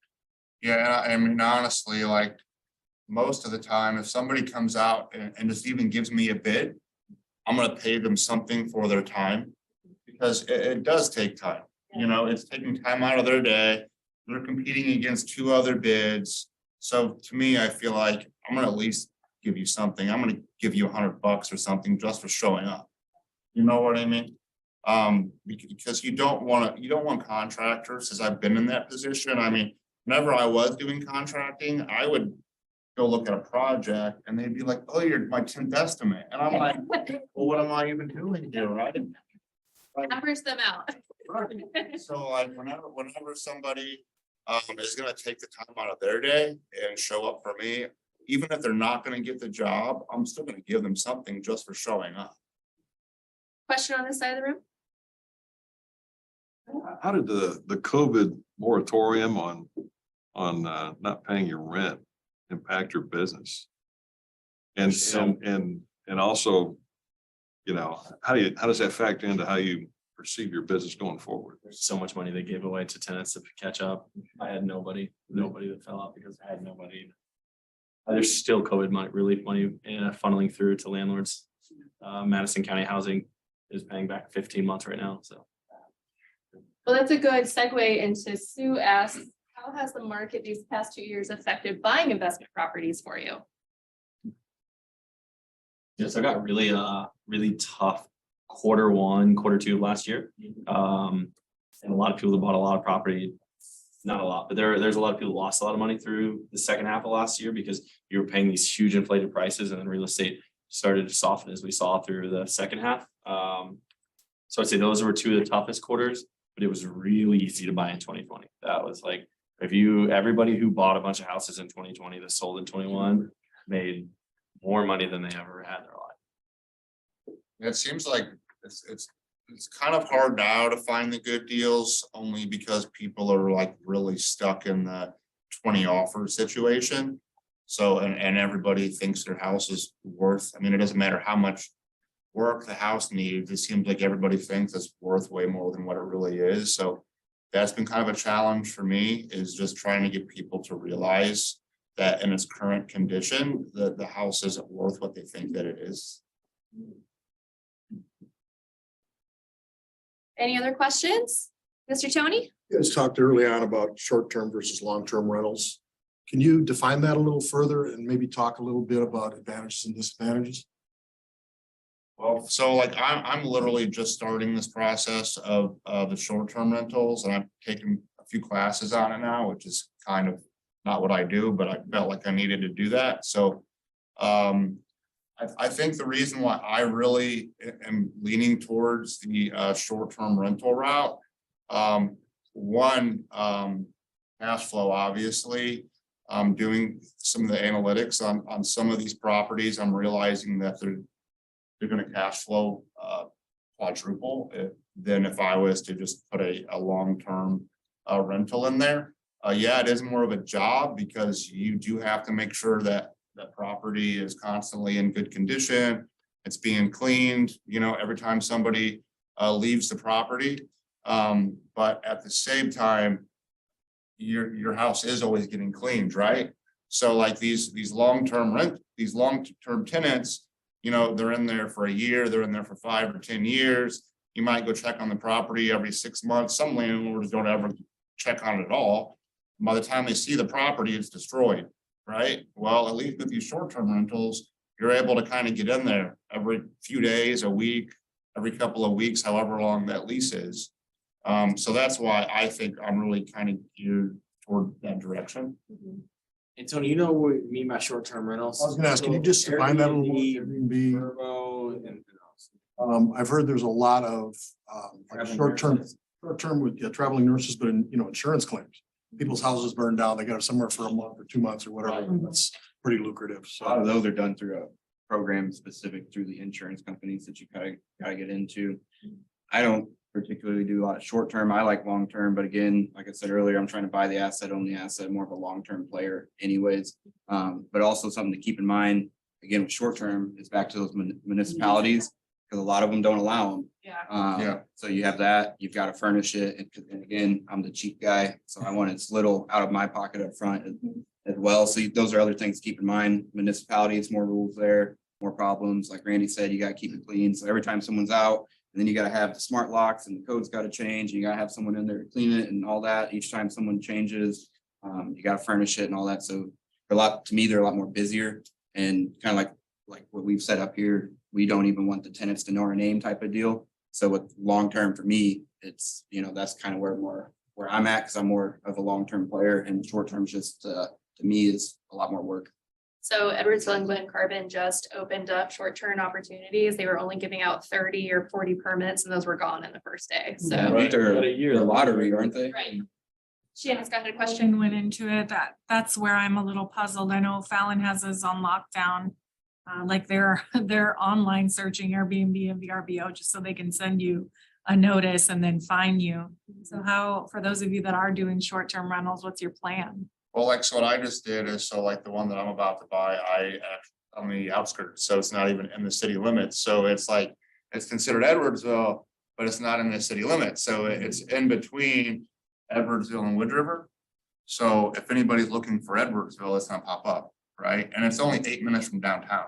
Yeah, and I mean, honestly, like most of the time, if somebody comes out and just even gives me a bid, I'm gonna pay them something for their time. Because it does take time, you know, it's taking time out of their day. They're competing against 2 other bids. So to me, I feel like I'm gonna at least give you something. I'm gonna give you $100 or something just for showing up. You know what I mean? Because you don't want contractors, as I've been in that position. I mean, whenever I was doing contracting, I would go look at a project and they'd be like, oh, you're my 10th estimate. And I'm like, well, what am I even doing here, right? Like, Numbers them out. so like whenever somebody is gonna take the time out of their day and show up for me, even if they're not gonna get the job, I'm still gonna give them something just for showing up. Question on this side of the room? How did the COVID moratorium on not paying your rent impact your business? And also, you know, how does that factor into how you perceive your business going forward? There's so much money they gave away to tenants to catch up. I had nobody that fell out because I had nobody. There's still COVID money, relief money funneling through to landlords. Madison County Housing is paying back 15 months right now, so. Well, that's a good segue into Sue asks, how has the market these past 2 years affected buying investment properties for you? Yes, I got really tough Q1, Q2 of last year. And a lot of people that bought a lot of property, not a lot, but there's a lot of people who lost a lot of money through the second half of last year because you were paying these huge inflated prices and then real estate started to soften as we saw through the second half. So I'd say those were two of the toughest quarters, but it was really easy to buy in 2020. That was like, everybody who bought a bunch of houses in 2020 that sold in 21 made more money than they ever had in their life. It seems like it's kind of hard now to find the good deals only because people are like really stuck in the 20 offer situation. So, and everybody thinks their house is worth, I mean, it doesn't matter how much work the house needs. It seems like everybody thinks it's worth way more than what it really is. So that's been kind of a challenge for me, is just trying to get people to realize that in its current condition, that the house isn't worth what they think that it is. Any other questions? Mr. Tony? You guys talked early on about short-term versus long-term rentals. Can you define that a little further and maybe talk a little bit about advantages and disadvantages? Well, so like I'm literally just starting this process of the short-term rentals, and I've taken a few classes on it now, which is kind of not what I do, but I felt like I needed to do that. So I think the reason why I really am leaning towards the short-term rental route, one, cash flow, obviously. Doing some of the analytics on some of these properties, I'm realizing that they're gonna cash flow quadruple than if I was to just put a long-term rental in there. Yeah, it is more of a job because you do have to make sure that the property is constantly in good condition. It's being cleaned, you know, every time somebody leaves the property. But at the same time, your house is always getting cleaned, right? So like these long-term tenants, you know, they're in there for a year, they're in there for 5 or 10 years. You might go check on the property every 6 months. Some landlords don't ever check on it at all. By the time they see the property, it's destroyed, right? Well, at least with these short-term rentals, you're able to kind of get in there every few days, a week, every couple of weeks, however long that lease is. So that's why I think I'm really kind of geared toward that direction. And Tony, you know what we mean by short-term rentals? I was gonna ask, can you just define that a little bit? Airbnb. Verbo, and I've heard there's a lot of like Traveling short-term with traveling nurses, but in, you know, insurance claims. People's houses burned down, they got it somewhere for a month or 2 months or whatever. That's pretty lucrative. A lot of So those are done through a program specific through the insurance companies that you gotta get into. I don't particularly do a lot of short term. I like long term, but again, like I said earlier, I'm trying to buy the asset, own the asset, more of a long term player anyways. But also something to keep in mind, again, with short term, is back to those municipalities, because a lot of them don't allow them. Yeah. So you have that, you've got to furnish it. And again, I'm the cheap guy, so I want as little out of my pocket up front as well. So those are other things to keep in mind. Municipalities, more rules there, more problems. Like Randy said, you got to keep it clean. So every time someone's out, and then you got to have the smart locks and the code's got to change. You got to have someone in there to clean it and all that. Each time someone changes, you got to furnish it and all that. So to me, they're a lot more busier and kind of like what we've set up here. We don't even want the tenants to know our name type of deal. So with long term for me, it's, you know, that's kind of where I'm at, because I'm more of a long term player, and short term just to me is a lot more work. So Edwardsville and Glen Carbon just opened up short-term opportunities. They were only giving out 30 or 40 permits and those were gone in the first day. So. Right. They're a lottery, aren't they? Right. Shannon's got a question. Went into it. That's where I'm a little puzzled. I know Fallon has us on lockdown. Like they're online searching Airbnb and VRBO just so they can send you a notice and then fine you. So how, for those of you that are doing short-term rentals, what's your plan? Well, like, so what I just did is, so like the one that I'm about to buy, on the outskirts, so it's not even in the city limits, so it's like, it's considered Edwardsville, but it's not in the city limits, so it's in between Edwardsville and Wood River. So if anybody's looking for Edwardsville, it's gonna pop up, right? And it's only 8 minutes from downtown.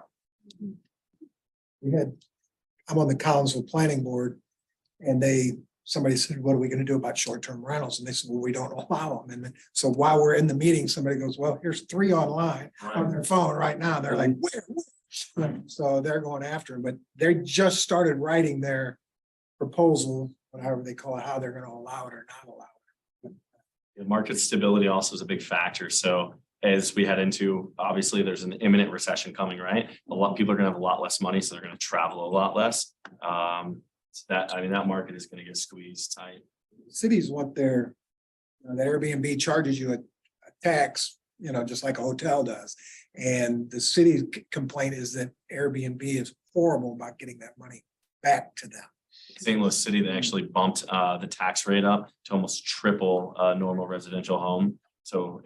I'm on the council planning board and somebody said, what are we gonna do about short-term rentals? And they said, well, we don't allow them. And then, so while we're in the meeting, somebody goes, well, here's 3 online on their phone right now. They're like, where? So they're going after them, but they just started writing their proposal, whatever they call it, how they're gonna allow it or not allow it. The market stability also is a big factor. So as we head into, obviously, there's an imminent recession coming, right? A lot of people are gonna have a lot less money, so they're gonna travel a lot less. So that market is gonna get squeezed tight. Cities want the Airbnb charges you a tax, just like a hotel does. And the city's complaint is that Airbnb is horrible about getting that money back to them. St. Louis City, they actually bumped the tax rate up to almost triple a normal residential home. So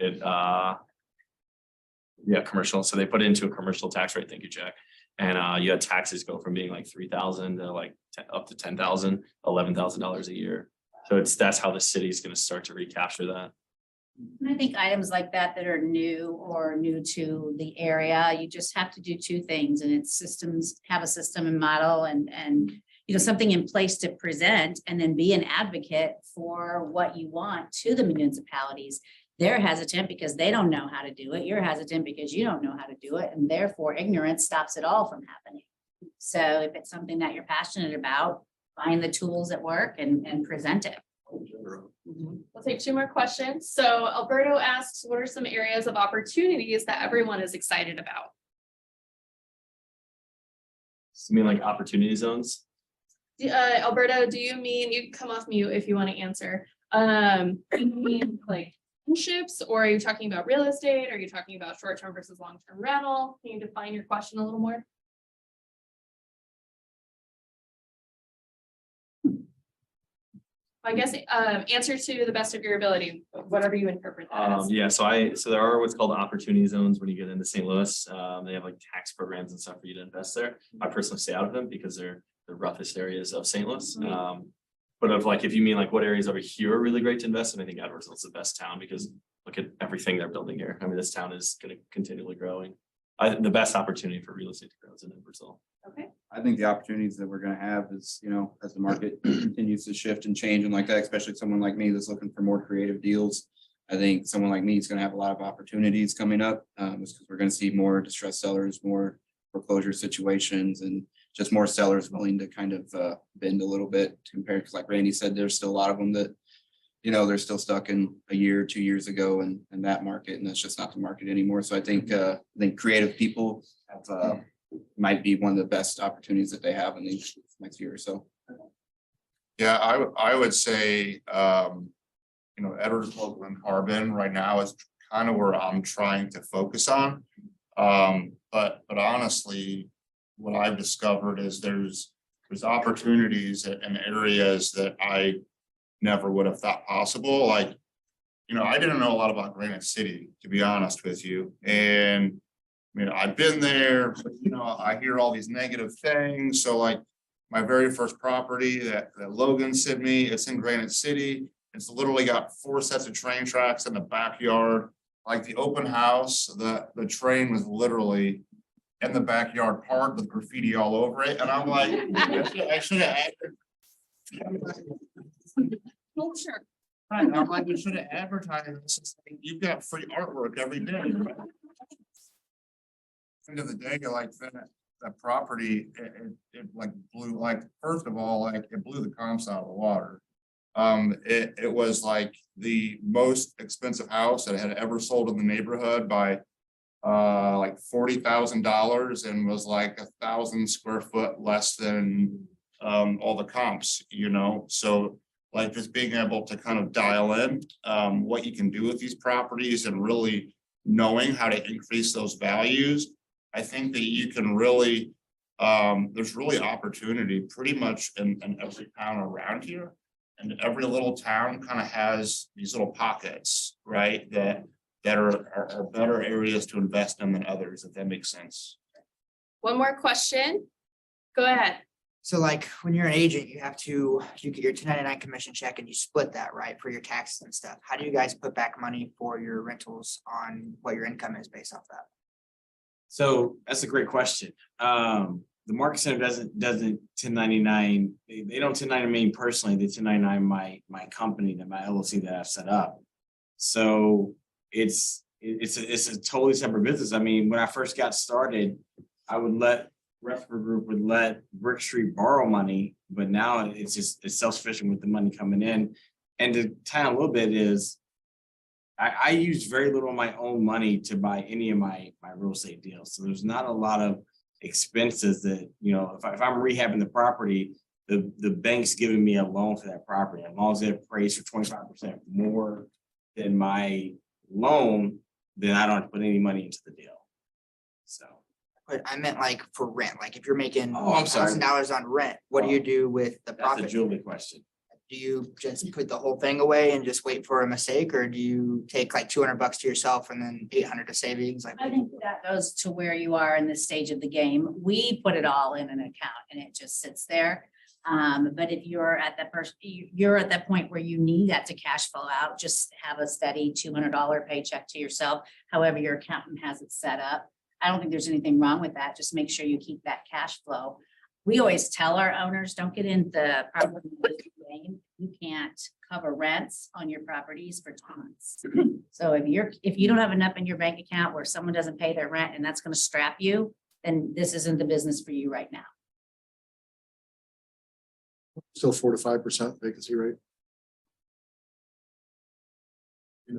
commercial. So they put it into a commercial tax rate. Thank you, Jack. And you had taxes go from being like 3,000 to like up to 10,000, $11,000 a year. So that's how the city's going to start to recapture that. And I think items like that are new or new to the area, you just have to do 2 things, and it's have a system and model and something in place to present, and then be an advocate for what you want to the municipalities. They're hesitant because they don't know how to do it. You're hesitant because you don't know how to do it, and therefore ignorance stops it all from happening. So if it's something that you're passionate about, find the tools that work and present it. We'll take 2 more questions. So Alberto asks, what are some areas of opportunities that everyone is excited about? You mean like opportunity zones? Alberto, do you mean, you can come off mute if you want to answer. You mean like ships, or are you talking about real estate? Are you talking about short-term versus long-term rental? Can you define your question a little more? I guess answer to the best of your ability, whatever you interpret that as. So there are what's called opportunity zones when you get into St. Louis. They have like tax programs and stuff for you to invest there. I personally stay out of them because they're the roughest areas of St. Louis. But if you mean like what areas over here are really great to invest in, I think Edwardsville is the best town because look at everything they're building here. I mean, this town is going to continually growing. The best opportunity for real estate to grow is in Edwardsville. Okay. I think the opportunities that we're gonna have is, as the market continues to shift and change and like that, especially someone like me that's looking for more creative deals. I think someone like me is gonna have a lot of opportunities coming up, just because we're gonna see more distressed sellers, more foreclosure situations, and just more sellers willing to kind of bend a little bit compared, because like Randy said, there's still a lot of them that, they're still stuck in a year, 2 years ago and that market, and that's just not the market anymore. So I think creative people have might be one of the best opportunities that they have in the next year or so. Yeah, I would say, Edwardsville and Harbin right now is kind of where I'm trying to focus on. But honestly, what I've discovered is there's opportunities in areas that I never would have thought possible. Like, I didn't know a lot about Granite City, to be honest with you. And I've been there, but I hear all these negative things. So like my very first property that Logan sent me, it's in Granite City. It's literally got 4 sets of train tracks in the backyard. Like the open house, the train was literally in the backyard parked with graffiti all over it. And I'm like, I should have added. Oh, sure. I'm like, we should have advertised this. You've got free artwork every day. End of the day, like that property, it like blew, like, first of all, like it blew the comps out of the water. It was like the most expensive house that had ever sold in the neighborhood by like $40,000 and was like 1,000 square foot less than all the comps, so like just being able to kind of dial in what you can do with these properties and really knowing how to increase those values. I think that you can really, there's really opportunity pretty much in every town around here. And every little town kind of has these little pockets, right? That that are better areas to invest in than others, if that makes sense. One more question. Go ahead. So like when you're an agent, you get your 1099 commission check and you split that, right, for your taxes and stuff. How do you guys put back money for your rentals on what your income is based off that? So that's a great question. The Market Center doesn't 1099, they don't 1099 me personally, they 1099 my company, my LLC that I've set up. So it's a totally separate business. I mean, when I first got started, I would Rexford Group would let Brick Street borrow money, but now it's self-sufficient with the money coming in. And to tie on a little bit is I use very little of my own money to buy any of my real estate deals. So there's not a lot of expenses that, you know, if I'm rehabbing the property, the bank's giving me a loan for that property. As long as it appraised for 25% more than my loan, then I don't have to put any money into the deal. So. But I meant like for rent, like if you're making Oh, I'm sorry. $1,000 on rent, what do you do with the That's a profit? Julie question. Do you just put the whole thing away and just wait for a mistake, or do you take like $200 to yourself and then 800 to savings? Like, I think that goes to where you are in this stage of the game. We put it all in an account and it just sits there. But if you're at you're at that point where you need that to cash flow out, just have a steady $200 paycheck to yourself, however your accountant has it set up. I don't think there's anything wrong with that. Just make sure you keep that cash flow. We always tell our owners, don't get into property game. You can't cover rents on your properties for 2 months. So if you don't have enough in your bank account where someone doesn't pay their rent and that's going to strap you, then this isn't the business for you right now. Still 4 to 5% vacancy rate.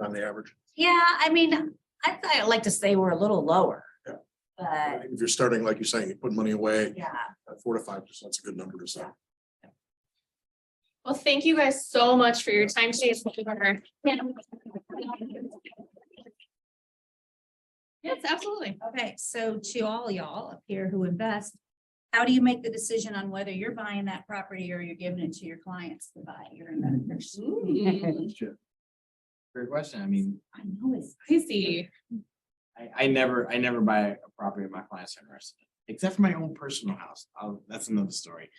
On the average. Yeah, I mean, I'd like to say we're a little lower. Yeah. But If you're starting, like you're saying, you put money away, yeah. 4 to 5% is a good number to say. Well, thank you guys so much for your time today. Yes, absolutely. Okay, so to all y'all up here who invest, how do you make the decision on whether you're buying that property or you're giving it to your clients to buy your investors? Great question. I mean, I know it's Crazy. I never buy a property my clients are interested in, except for my own personal house. That's another story.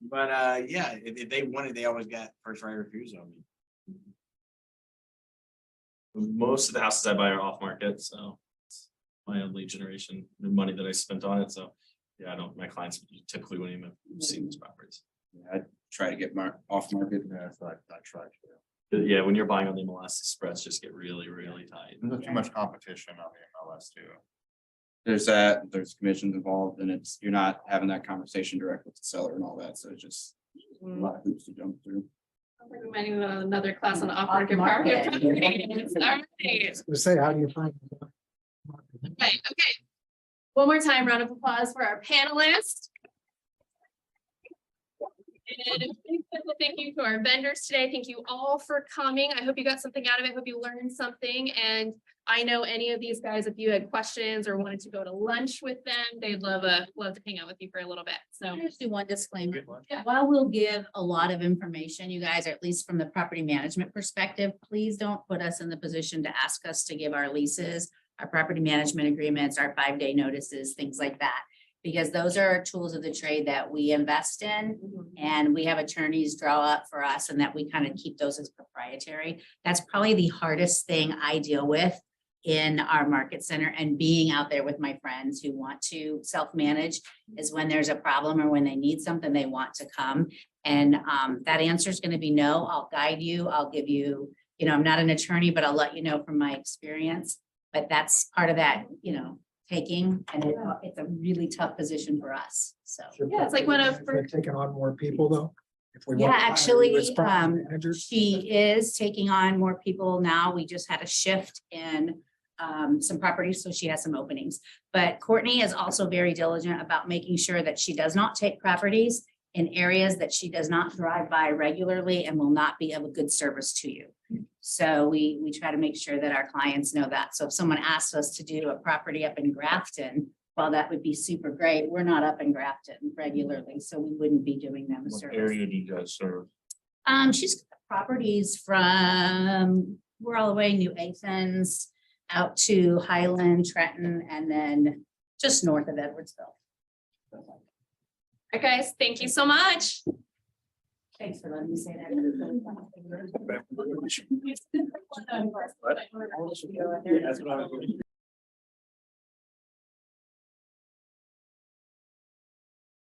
But yeah, if they want it, they always got first right refusal. I mean, Most of the houses I buy are off market, so it's my own lead generation, the money that I spent on it. So yeah, my clients typically wouldn't even have seen these properties. I try to get off market. Yeah, I tried. Yeah, when you're buying on the MLS, the spreads just get really, really tight. There's too much competition on the MLS too. There's commissions involved, and you're not having that conversation direct with the seller and all that, so it's just a lot of hoops to jump through. Reminding me of another class on off-market market. All right. To say, how do you find? Okay. One more time, round of applause for our panelists. And a big thank you to our vendors today. Thank you all for coming. I hope you got something out of it. Hope you learned something. And I know any of these guys, if you had questions or wanted to go to lunch with them, they'd love to hang out with you for a little bit. So I'll just do one disclaimer. Yeah. While we'll give a lot of information, you guys, or at least from the property management perspective, please don't put us in the position to ask us to give our leases, our property management agreements, our 5-day notices, things like that. Because those are tools of the trade that we invest in, and we have attorneys draw up for us, and that we kind of keep those as proprietary. That's probably the hardest thing I deal with in our market center, and being out there with my friends who want to self-manage is when there's a problem or when they need something, they want to come. And that answer is going to be no. I'll guide you. I'll give you, I'm not an attorney, but I'll let you know from my experience. But that's part of that, taking, and it's a really tough position for us. So yeah, it's like when We're taking on more people though. If we yeah, want to hire actually, you as property managers. she is taking on more people now. We just had a shift in some properties, so she has some openings. But Courtney is also very diligent about making sure that she does not take properties in areas that she does not drive by regularly and will not be of a good service to you. So we try to make sure that our clients know that. So if someone asks us to do a property up in Grafton, well, that would be super great. We're not up in Grafton regularly, so we wouldn't be doing them a What service. area do you guys serve? She's got properties from we're all the way New Athens out to Highland, Trenton, and then just north of Edwardsville. All right, guys, thank you so much. Thanks for letting me say that. That's what I was-